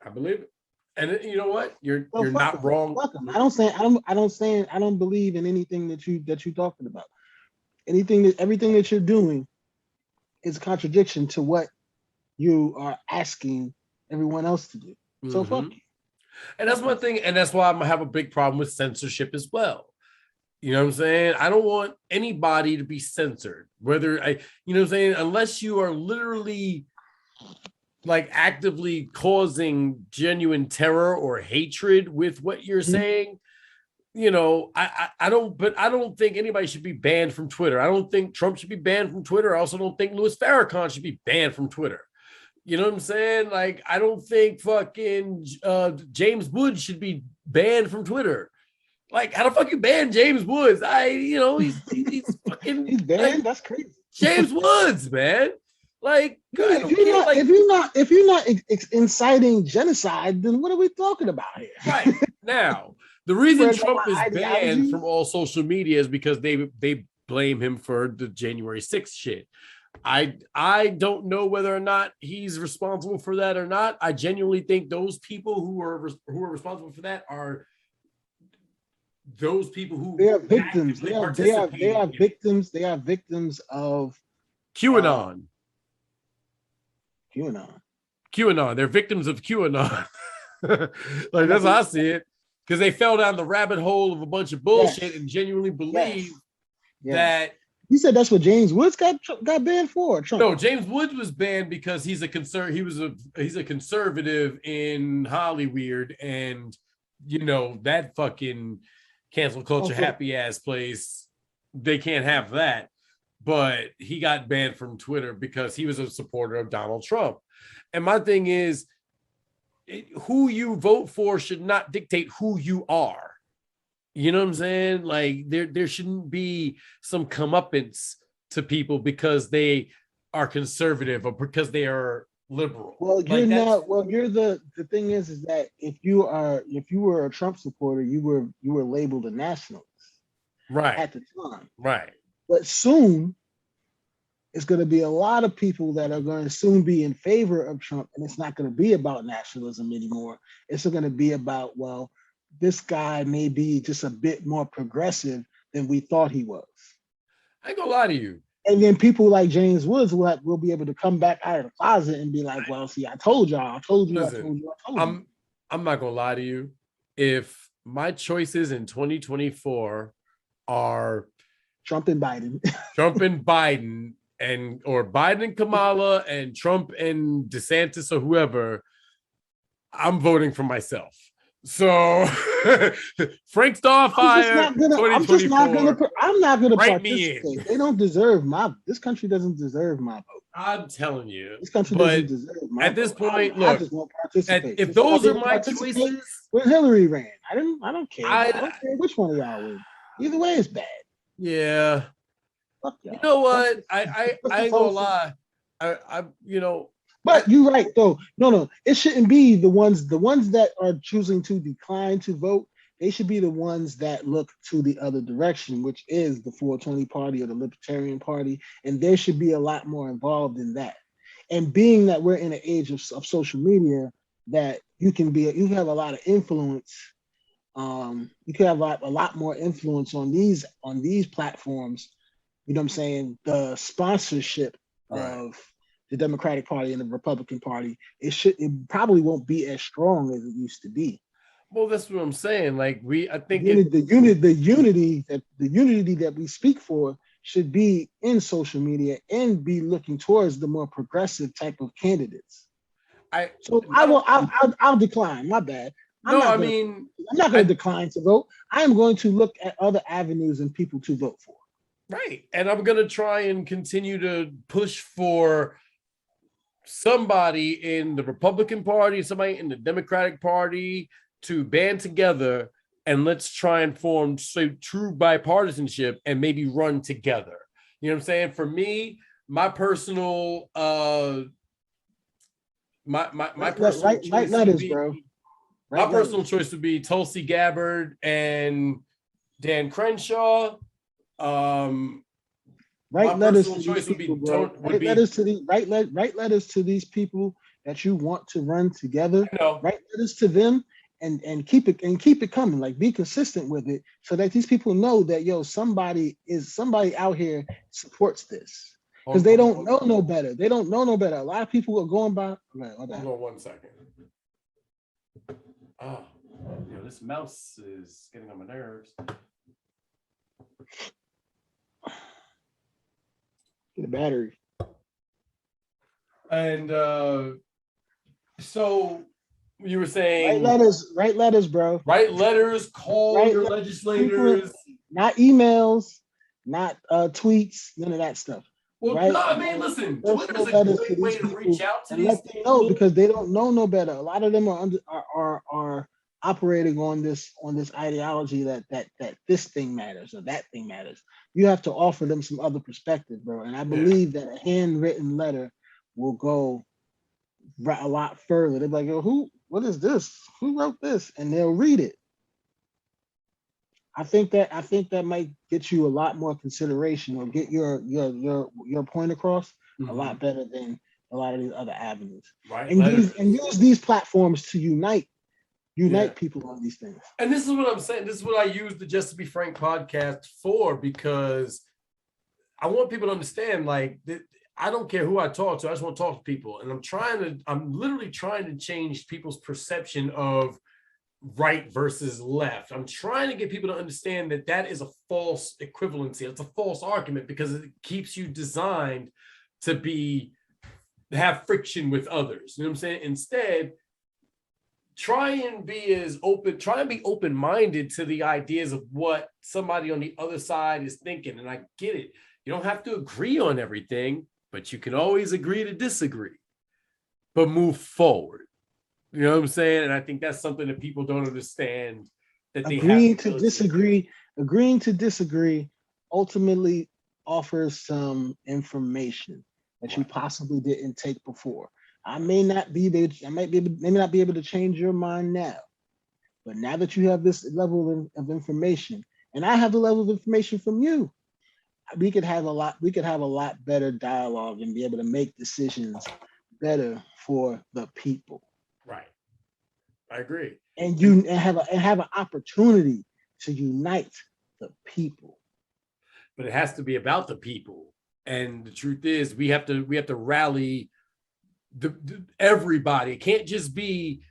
I believe it. And you know what? You're not wrong. I don't believe in anything that you're talking about. Everything that you're doing is a contradiction to what you are asking everyone else to do. So fuck you. And that's one thing, and that's why I'm gonna have a big problem with censorship as well. You know what I'm saying? I don't want anybody to be censored. You know what I'm saying? Unless you are literally like actively causing genuine terror or hatred with what you're saying. You know, I don't think anybody should be banned from Twitter. I don't think Trump should be banned from Twitter. I also don't think Louis Farrakhan should be banned from Twitter. You know what I'm saying? Like, I don't think fucking James Woods should be banned from Twitter. Like, how the fuck you ban James Woods? He's fucking he's banned. Like, that's crazy. James Woods, man. Like, if you're not inciting genocide, then what are we talking about here? Right now, The reason Worried Trump about is my banned ideologies? from all social media is because they blame him for the January 6th shit. I don't know whether or not he's responsible for that or not. I genuinely think those people who are responsible for that are those people who They are victims. actively They are participated in victims. They are victims of QAnon. QAnon. QAnon. They're victims of QAnon. Like that's how I see it. Because they fell down the rabbit hole of a bunch of bullshit and genuinely believe that. You said that's what James Woods got banned for. Trump. No, James Woods was banned because he's a conservative in Hollywood, and you know that fucking cancel culture happy ass place. They can't have that. But he got banned from Twitter because he was a supporter of Donald Trump. And my thing is, who you vote for should not dictate who you are. You know what I'm saying? Like there shouldn't be some comeuppance to people because they are conservative or because they are liberal. Well, you're like not. Well, you're the thing is that if you were a Trump supporter, you were labeled a nationalist, right at the time, right. But soon, it's going to be a lot of people that are going to soon be in favor of Trump, and it's not going to be about nationalism anymore. It's going to be about, well, this guy may be just a bit more progressive than we thought he was. I ain't gonna lie to you. And then people like James Woods will be able to come back out of the closet and be like, well, see, I told y'all, I told you, Listen, I told you, I told you. I'm not gonna lie to you. If my choices in 2024 are Trump and Biden, or Biden and Kamala and Trump and DeSantis or whoever, I'm voting for myself. So Frank Starfire, I'm not gonna write me in. participate. They don't deserve this country doesn't deserve my vote. I'm telling you. This country doesn't deserve my vote. At this point, I look, just won't participate. if those are my choices, when Hillary ran, I don't care. I don't care which one of y'all win. Either way, it's bad. Yeah. Fuck y'all. You know what? I ain't gonna lie. I you know. But you're right though. No, it shouldn't be the ones that are choosing to decline to vote. They should be the ones that look to the other direction, which is the 420 party or the Libertarian Party, and there should be a lot more involved in that. And being that we're in an age of social media, that you have a lot of influence. You can have a lot more influence on these platforms. You know what I'm saying? The sponsorship of the Democratic Party and the Republican Party, it probably won't be as strong as it used to be. Well, that's what I'm saying. Like I think the unity that we speak for should be in social media and be looking towards the more progressive type of candidates. I'll decline. My bad. I'm not going to decline to vote. I am going to look at other avenues and people to vote for. Right. And I'm going to try and continue to push for somebody in the Republican Party, somebody in the Democratic Party to band together and let's try and form true bipartisanship and maybe run together. You know what I'm saying? For me, my personal personal choice would be Tulsi Gabbard and Dan Crenshaw. Write letters to these people that you want to run together. Write letters to them and keep it coming. Like, be consistent with it so that these people know that somebody out here supports this. Because they don't know no better. They don't know no better. A lot of people are going by. Hold on 1 second. Oh, this mouse is getting on my nerves. Get a battery. And so you were saying write letters, bro. Write letters, call your legislators. Not emails, not tweets, none of that stuff. Well, listen, Twitter's a great way to reach out to these people. No, because they don't know no better. A lot of them are operating on this ideology that this thing matters or that thing matters. You have to offer them some other perspective, bro. And I believe that a handwritten letter will go a lot further. They're like, what is this? Who wrote this? And they'll read it. I think that might get you a lot more consideration or get your point across a lot better than a lot of these other avenues. Right. And use these platforms to unite people on these things. And this is what I'm saying. This is what I use the Just to Be Frank podcast for, because I want people to understand, like, I don't care who I talk to. I just want to talk to people. And I'm literally trying to change people's perception of right versus left. I'm trying to get people to understand that is a false equivalency. It's a false argument, because it keeps you designed to have friction with others. You know what I'm saying? Instead, try and be open-minded to the ideas of what somebody on the other side is thinking. And I get it. You don't have to agree on everything, but you can always agree to disagree, but move forward. You know what I'm saying? And I think that's something that people don't understand. That agreeing to disagree ultimately offers some information that you possibly didn't take before. I may not be able to change your mind now, but now that you have this level of information, and I have the level of information from you, we could have a lot better dialogue and be able to make decisions better for the people. Right. I agree. And have an opportunity to unite the people. But it has to be about the people. And the truth is, we have to rally everybody. It can't just be,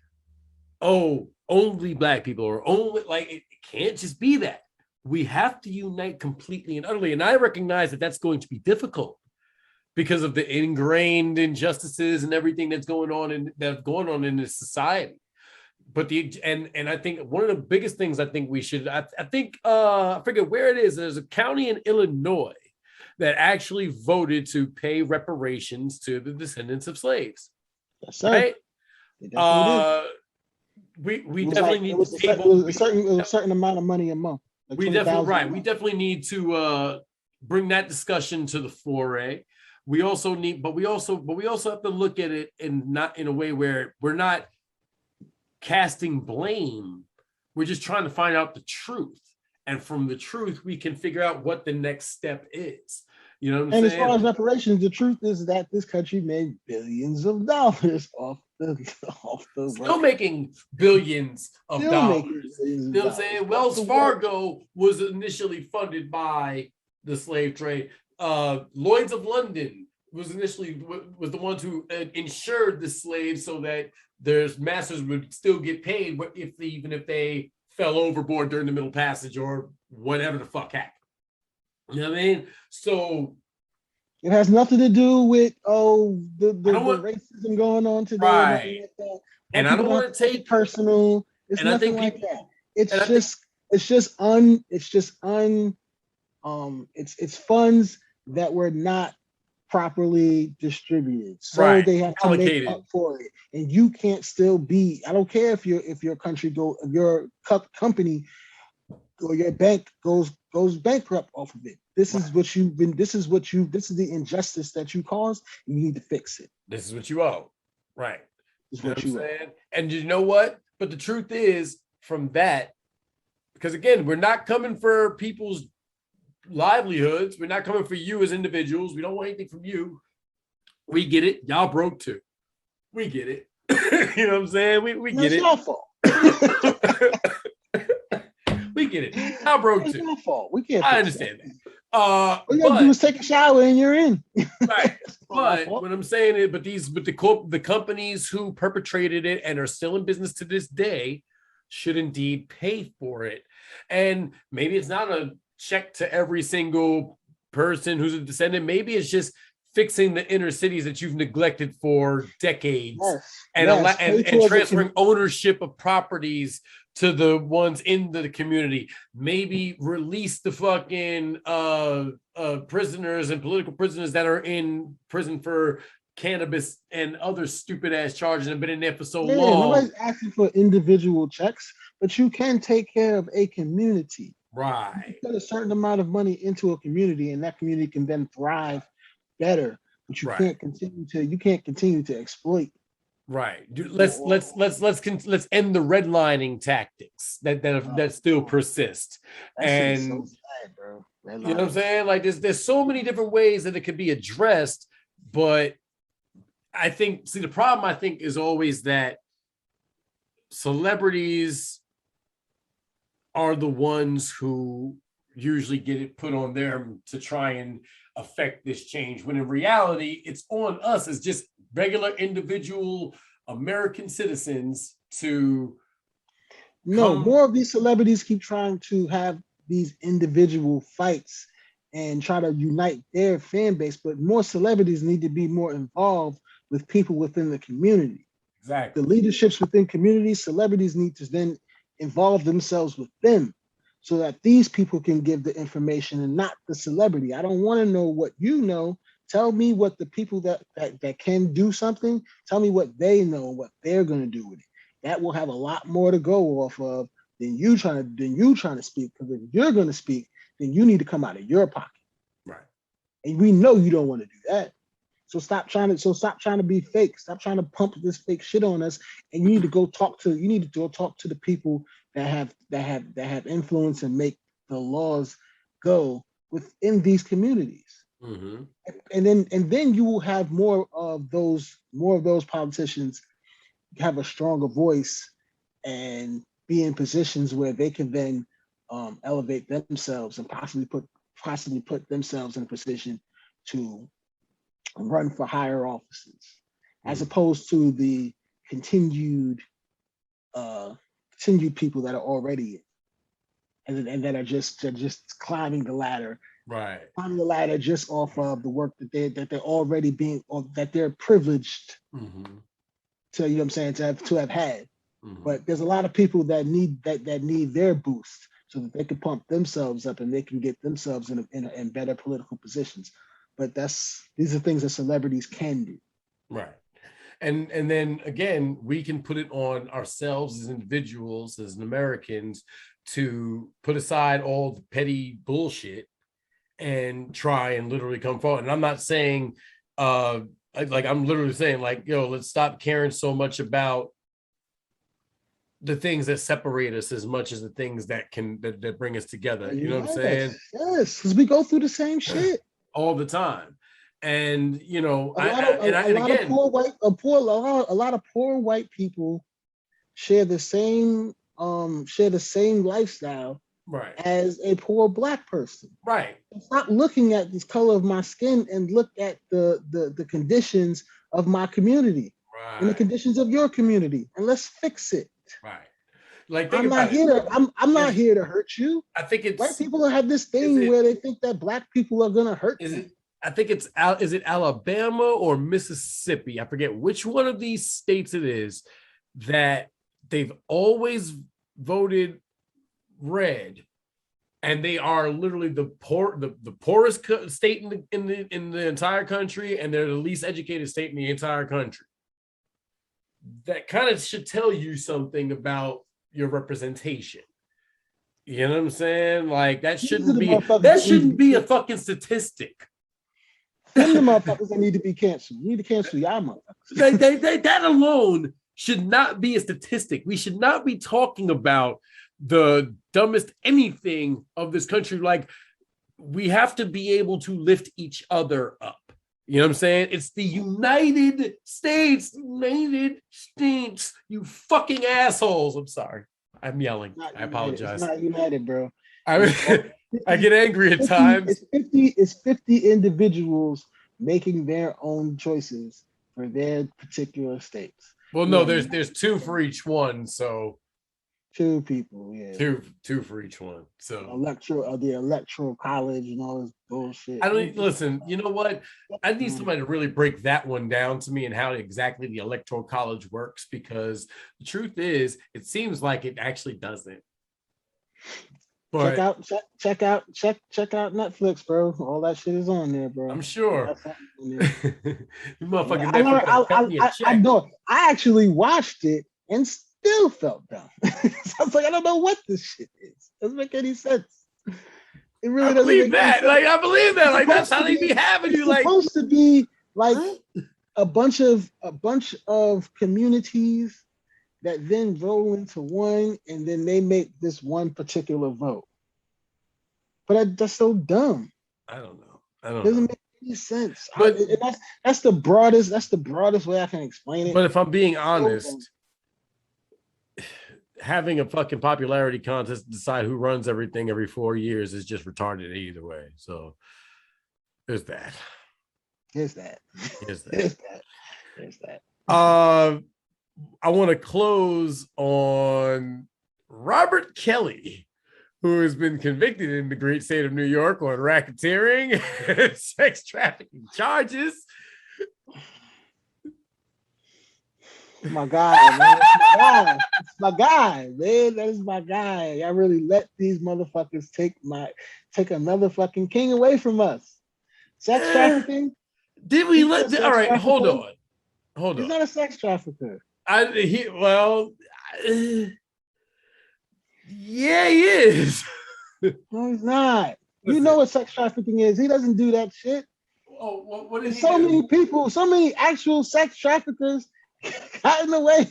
only Black people, or only, like, it can't just be that. We have to unite completely and utterly. And I recognize that that's going to be difficult because of the ingrained injustices and everything that's going on in this society. But I think one of the biggest things I think we should, I forget where it is. There's a county in Illinois that actually voted to pay reparations to the descendants of slaves. Yes, sir. Right? We definitely need a certain amount of money a month. Like we definitely need to bring that discussion to the foray. We also have to look at it not in a way where we're not casting blame. We're just trying to find out the truth, and from the truth we can figure out what the next step is. You know what I'm saying? And as far as reparations, the truth is that this country made billions of dollars off the still making billions of dollars. You know what I'm saying? Wells Fargo was initially funded by the slave trade. Lloyd's of London was the ones who insured the slaves so that their masters would still get paid, even if they fell overboard during the Middle Passage or whatever the fuck happened. You know what I mean? So it has nothing to do with the racism going on today. Right. Like that. And I don't want to take personal. It's nothing like that. It's funds that were not properly distributed, so they have to make up for it. And you can't still be. I don't care if your company or your bank goes bankrupt off of it. This is the injustice that you caused. You need to fix it. This is what you owe. Right. This is what you owe. And you know what? But the truth is, from that, because again, we're not coming for people's livelihoods. We're not coming for you as individuals. We don't want anything from you. We get it. Y'all broke too. We get it. You know what I'm saying? We get it. It's your fault. We get it. Y'all broke too. It's your fault. We can't. I understand that. All you gotta do is take a shower and you're in. Right. But what I'm saying is, the companies who perpetrated it and are still in business to this day should indeed pay for it. And maybe it's not a check to every single person who's a descendant. Maybe it's just fixing the inner cities that you've neglected for decades, and transferring ownership of properties to the ones in the community. Maybe release the fucking prisoners and political prisoners that are in prison for cannabis and other stupid ass charges and have been in there for so long. Nobody's asking for individual checks, but you can take care of a community. Right. You put a certain amount of money into a community, and that community can then thrive better. But you can't continue to exploit Right. Let's end the redlining tactics that still persist. That shit is so sad, bro. You know what I'm saying? Like there's so many different ways that it could be addressed, but I think the problem I think is always that celebrities are the ones who usually get it put on them to try and affect this change, when in reality it's on us as just regular individual American citizens to more of these celebrities keep trying to have these individual fights and try to unite their fan base, but more celebrities need to be more involved with people within the community. Exactly. The leaderships within communities, celebrities need to then involve themselves with them so that these people can give the information and not the celebrity. I don't want to know what you know. Tell me what the people that can do something, tell me what they know and what they're going to do with it. That will have a lot more to go off of than you trying to speak. Because if you're going to speak, then you need to come out of your pocket. Right. And we know you don't want to do that. So stop trying to be fake. Stop trying to pump this fake shit on us. And you need to go talk to the people that have influence and make the laws go within these communities. Mm-hmm. And then you will have more of those politicians have a stronger voice and be in positions where they can then elevate themselves and possibly put themselves in a position to run for higher offices, as opposed to the continued people that are already in and that are just climbing the ladder. Right. Climbing the ladder just off of the work that they're already being, or that they're privileged to, you know what I'm saying, to have had. But there's a lot of people that need their boost so that they can pump themselves up and they can get themselves in better political positions. But these are things that celebrities can do. Right. And then again, we can put it on ourselves as individuals, as Americans, to put aside all the petty bullshit and try and literally come forward. And I'm not saying I'm literally saying like, yo, let's stop caring so much about the things that separate us as much as the things that bring us together. You know what I'm saying? Yes, because we go through the same shit all the time. And you know, a lot of poor white people share the same lifestyle, right, as a poor black person. Right. Stop looking at the color of my skin and look at the conditions of my community, right, and the conditions of your community, and let's fix it. Right. Like I'm not here to hurt you. I think it's white people have this thing where they think that black people are gonna hurt them. I think is it Alabama or Mississippi? I forget which one of these states it is that they've always voted red, and they are literally the poorest state in the entire country, and they're the least educated state in the entire country. That kind of should tell you something about your representation. You know what I'm saying? Like that shouldn't be a fucking statistic. Them the motherfuckers that need to be canceled. You need to cancel y'all motherfuckers. That alone should not be a statistic. We should not be talking about the dumbest anything of this country. Like, we have to be able to lift each other up. You know what I'm saying? It's the United States. United States. You fucking assholes. I'm sorry. I'm yelling. I apologize. It's not united, bro. I get angry at times. It's 50 individuals making their own choices for their particular states. Well, no, there's two for each one, so 2 people, yeah. Two for each one. So the electoral college and all this bullshit. I don't listen, you know what? I need somebody to really break that one down to me and how exactly the electoral college works, because the truth is it seems like it actually doesn't. But check out Netflix, bro. All that shit is on there, bro. I'm sure. I know. I actually watched it and still felt dumb. So I was like, I don't know what this shit is. Doesn't make any sense. It really doesn't. I believe that. Like, that's how they be having you. Like, supposed to be like a bunch of communities that then roll into one, and then they make this one particular vote. But that's so dumb. I don't know. It doesn't make any sense. But that's the broadest way I can explain it. But if I'm being honest, having a fucking popularity contest to decide who runs everything every 4 years is just retarded either way. So there's that. There's that. I want to close on Robert Kelly, who has been convicted in the great state of New York on racketeering and sex trafficking charges. My guy, man. It's my guy, man. That is my guy. I really let these motherfuckers take another fucking king away from us. Sex trafficking? Did we let? All right, hold on. He's not a sex trafficker. Yeah, he is. No, he's not. You know what sex trafficking is. He doesn't do that shit. Oh, what is he so do? many people, so many actual sex traffickers got in the way.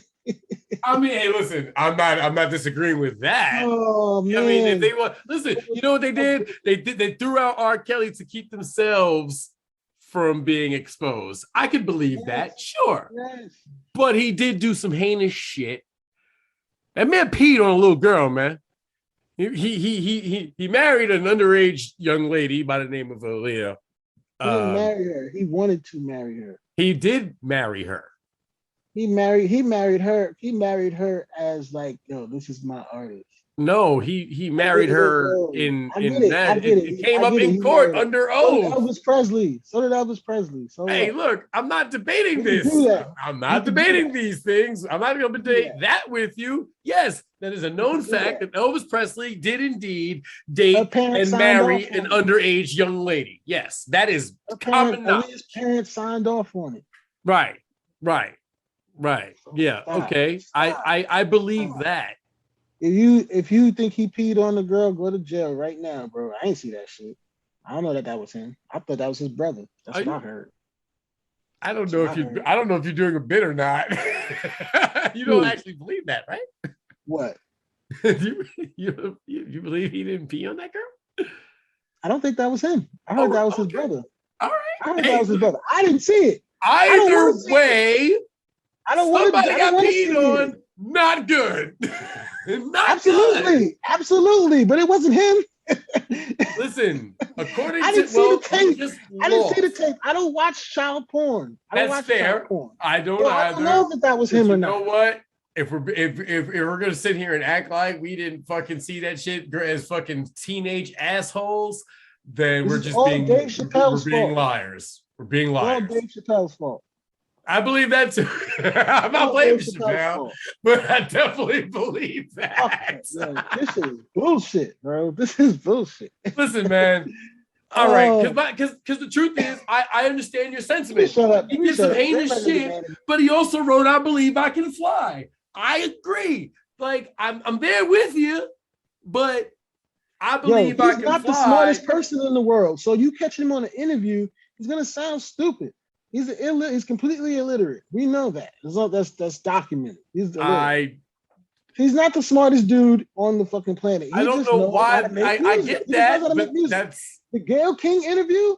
I mean, hey, listen, I'm not disagreeing with that. Oh man. I mean, if they want, listen, you know what they did? They threw out R.Kelly to keep themselves from being exposed. I could believe that, sure. Yes. But he did do some heinous shit. That man peed on a little girl, man. He married an underage young lady by the name of Aaliyah. He didn't marry her. He wanted to marry her. He did marry her. He married her as like, yo, this is my artist. No, he married her in that. It came up in court under oath. So did Elvis Presley. So hey, look, I'm not debating this. I'm not debating these things. I'm not going to debate that with you. Yes, that is a known fact that Elvis Presley did indeed date and marry an underage young lady. Yes, that is common knowledge. His parents signed off on it. Right. Yeah. Okay. I believe that. If you think he peed on the girl, go to jail right now, bro. I ain't see that shit. I don't know that was him. I thought that was his brother. That's what I heard. I don't know if you're doing a bit or not. You don't actually believe that, right? What? you believe he didn't pee on that girl? I don't think that was him. I heard that was his brother. All right. I heard that was his brother. I didn't see it. Either way, I don't want somebody got peed on. Not good. Not good. Absolutely, but it wasn't him. Listen, according I didn't see the tape. I didn't see the tape. I don't watch child porn. That's fair. I don't either. I don't know if that was him or not. You know what? If we're gonna sit here and act like we didn't fucking see that shit as fucking teenage assholes, then we're just being liars. We're being liars. All Dave Chappelle's fault. I believe that too. I'm not blaming Chappelle, but I definitely believe that. This is bullshit, bro. This is bullshit. Listen, man. All right, because the truth is, I understand your sentiment. He did some heinous shit, but he also wrote, "I believe I can fly." I agree. Like I'm there with you, but I believe I can fly. He's not the smartest person in the world, so you catch him on an interview, he's gonna sound stupid. He's completely illiterate. We know that. That's documented. He's not the smartest dude on the fucking planet. I don't know why. I get that, but that's the Gayle King interview.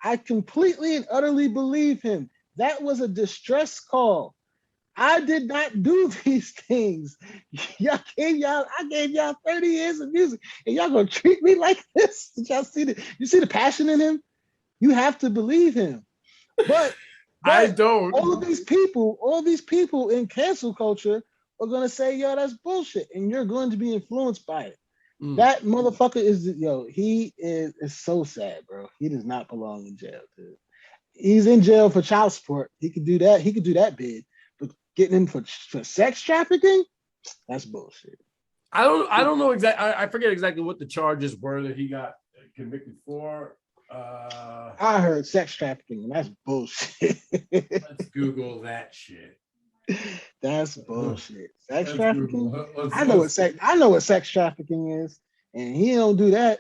I completely and utterly believe him. That was a distress call. I did not do these things. I gave y'all 30 years of music, and y'all gonna treat me like this? Did y'all see you see the passion in him? You have to believe him. But I don't. All these people in cancel culture are gonna say, yo, that's bullshit, and you're going to be influenced by it. That motherfucker he is so sad, bro. He does not belong in jail, dude. He's in jail for child support. He could do that. He could do that bid, but getting him for sex trafficking, that's bullshit. I don't know exactly. I forget exactly what the charges were that he got convicted for. I heard sex trafficking, and that's bullshit. Let's Google that shit. That's bullshit. Sex trafficking. I know what sex trafficking is, and he don't do that.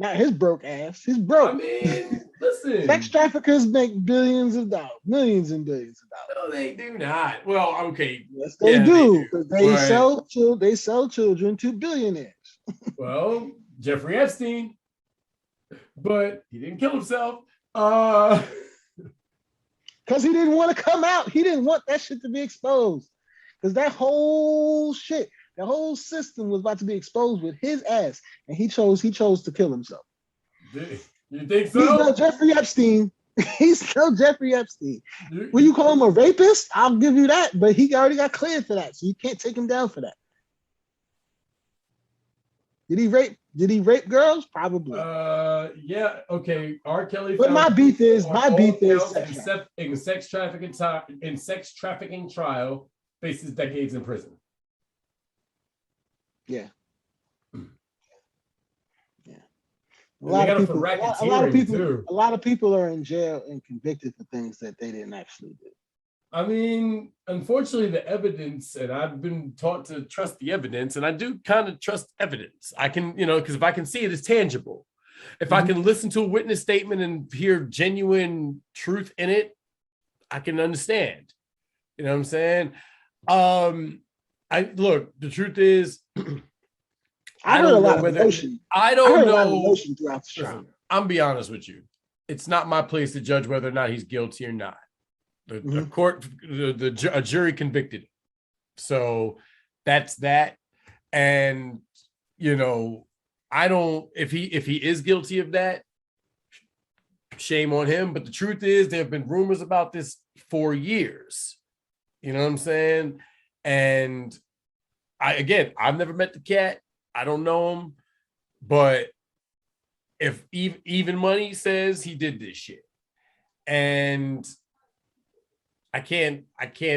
Not his broke ass. He's I broke. mean, listen. Sex traffickers make billions of dollars, millions and billions of dollars. No, they do not. Well, okay. Yes, they do. Because they sell children to billionaires. Well, Jeffrey Epstein, but he didn't kill himself. Because he didn't want to come out. He didn't want that shit to be exposed. Because that whole shit, the whole system was about to be exposed with his ass, and he chose to kill himself. You think so? He's not Jeffrey Epstein. He's still Jeffrey Epstein. Will you call him a rapist? I'll give you that, but he already got cleared for that, so you can't take him down for that. Did he rape girls? Probably. Yeah. Okay. R.Kelly. But my beef is sex trafficking trial faces decades in prison. Yeah. Yeah. A lot of people are in jail and convicted for things that they didn't actually do. I mean, unfortunately, the evidence, and I've been taught to trust the evidence, and I do kind of trust evidence. I can, because if I can see it, it's tangible. If I can listen to a witness statement and hear genuine truth in it, I can understand. You know what I'm saying? The truth is, I heard a lot of emotion. I don't know. A lot of emotion throughout the trial. I'm be honest with you. It's not my place to judge whether or not he's guilty or not. A jury convicted him. So that's that. And I don't, if he is guilty of that, shame on him. But the truth is, there have been rumors about this for years. You know what I'm saying? And I've never met the cat. I don't know him. But if even money says he did this shit, and I can't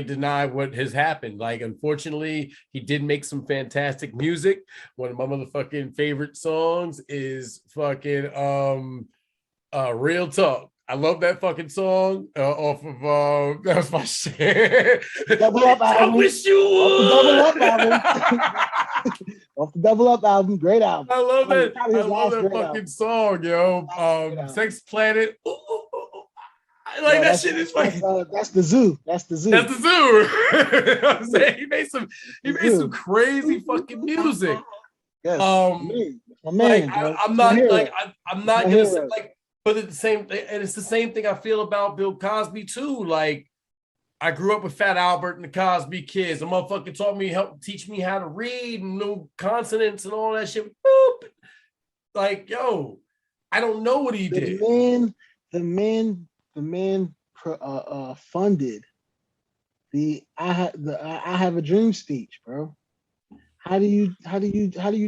deny what has happened. Like, unfortunately, he did make some fantastic music. One of my motherfucking favorite songs is fucking Real Talk. I love that fucking song off of that was my shit. Double Up album. I wish you would. Off the Double Up album. Great album. I love that. I love that fucking album. song, yo. Sex Planet. Ooh, ooh, ooh. Like, that shit is like that's the zoo. That's the zoo. That's the zoo. You know what I'm saying? He made some crazy fucking music. Yes. I'm not gonna say, like, but it's the same, and it's the same thing I feel about Bill Cosby too. Like, I grew up with Fat Albert and the Cosby Kids. The motherfucker helped teach me how to read and know consonants and all that shit. Boop. Like, yo, I don't know what he did. The man funded the I have a dream speech, bro. How do you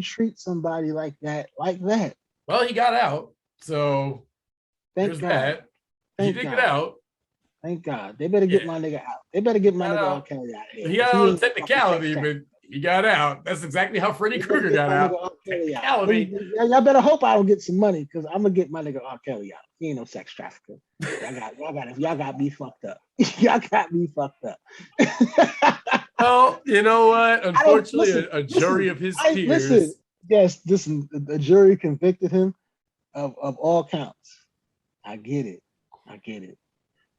treat somebody like that? Well, he got out, so there's that. He did get out. Thank God. They better get my nigga out. They better get my nigga R.Kelly out of here. He got out of technicality, but he got out. That's exactly how Freddy Krueger got out. Technicality. Y'all better hope I don't get some money, because I'm gonna get my nigga R.Kelly out. He ain't no sex trafficker. Y'all got me fucked up. Y'all got me fucked up. Well, you know what? Unfortunately, a jury of his peers. Listen, the jury convicted him of all counts. I get it.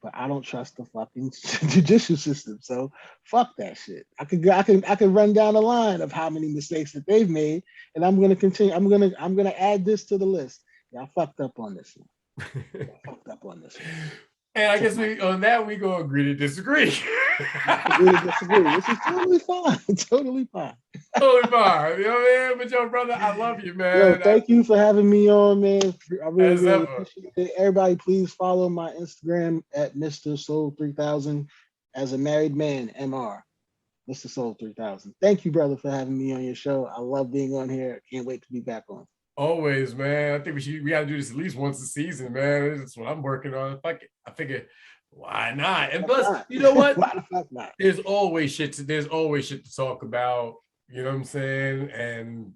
But I don't trust the fucking judicial system. So fuck that shit. I could run down the line of how many mistakes that they've made, and I'm gonna continue. I'm gonna add this to the list. Y'all fucked up on this one. And I guess we go agree to disagree. Agree to disagree, which is totally fine. Totally fine. Totally fine. You know what I mean? But yo, brother, I love you, man. Yo, thank you for having me on, man. I really appreciate it. Everybody, please follow my Instagram at Mr. Soul 3000 as a married man, MR. Mr. Soul 3000. Thank you, brother, for having me on your show. I love being on here. Can't wait to be back on. Always, man. I think we got to do this at least once a season, man. That's what I'm working on. I figure, why not? And plus, you know what? Why the fuck not? There's always shit to talk about. You know what I'm saying? And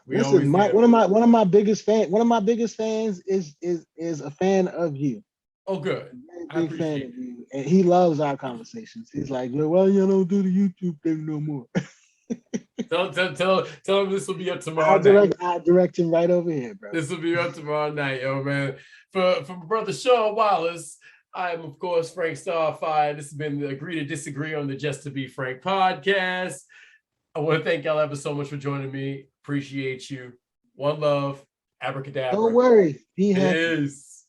listen, one of my biggest fans is a fan of you. Oh, good. Big fan of you, and he loves our conversations. He's like, well, you don't do the YouTube thing no more. Tell him this will be up tomorrow night. I'll direct him right over here, bro. This will be up tomorrow night, yo, man. For my brother Shaun Wallace, I am, of course, Frank Starfire. This has been the Agree to Disagree on the Just to Be Frank podcast. I want to thank y'all ever so much for joining me. Appreciate you. One love. Abracadabra. Don't worry. Be happy. Peace.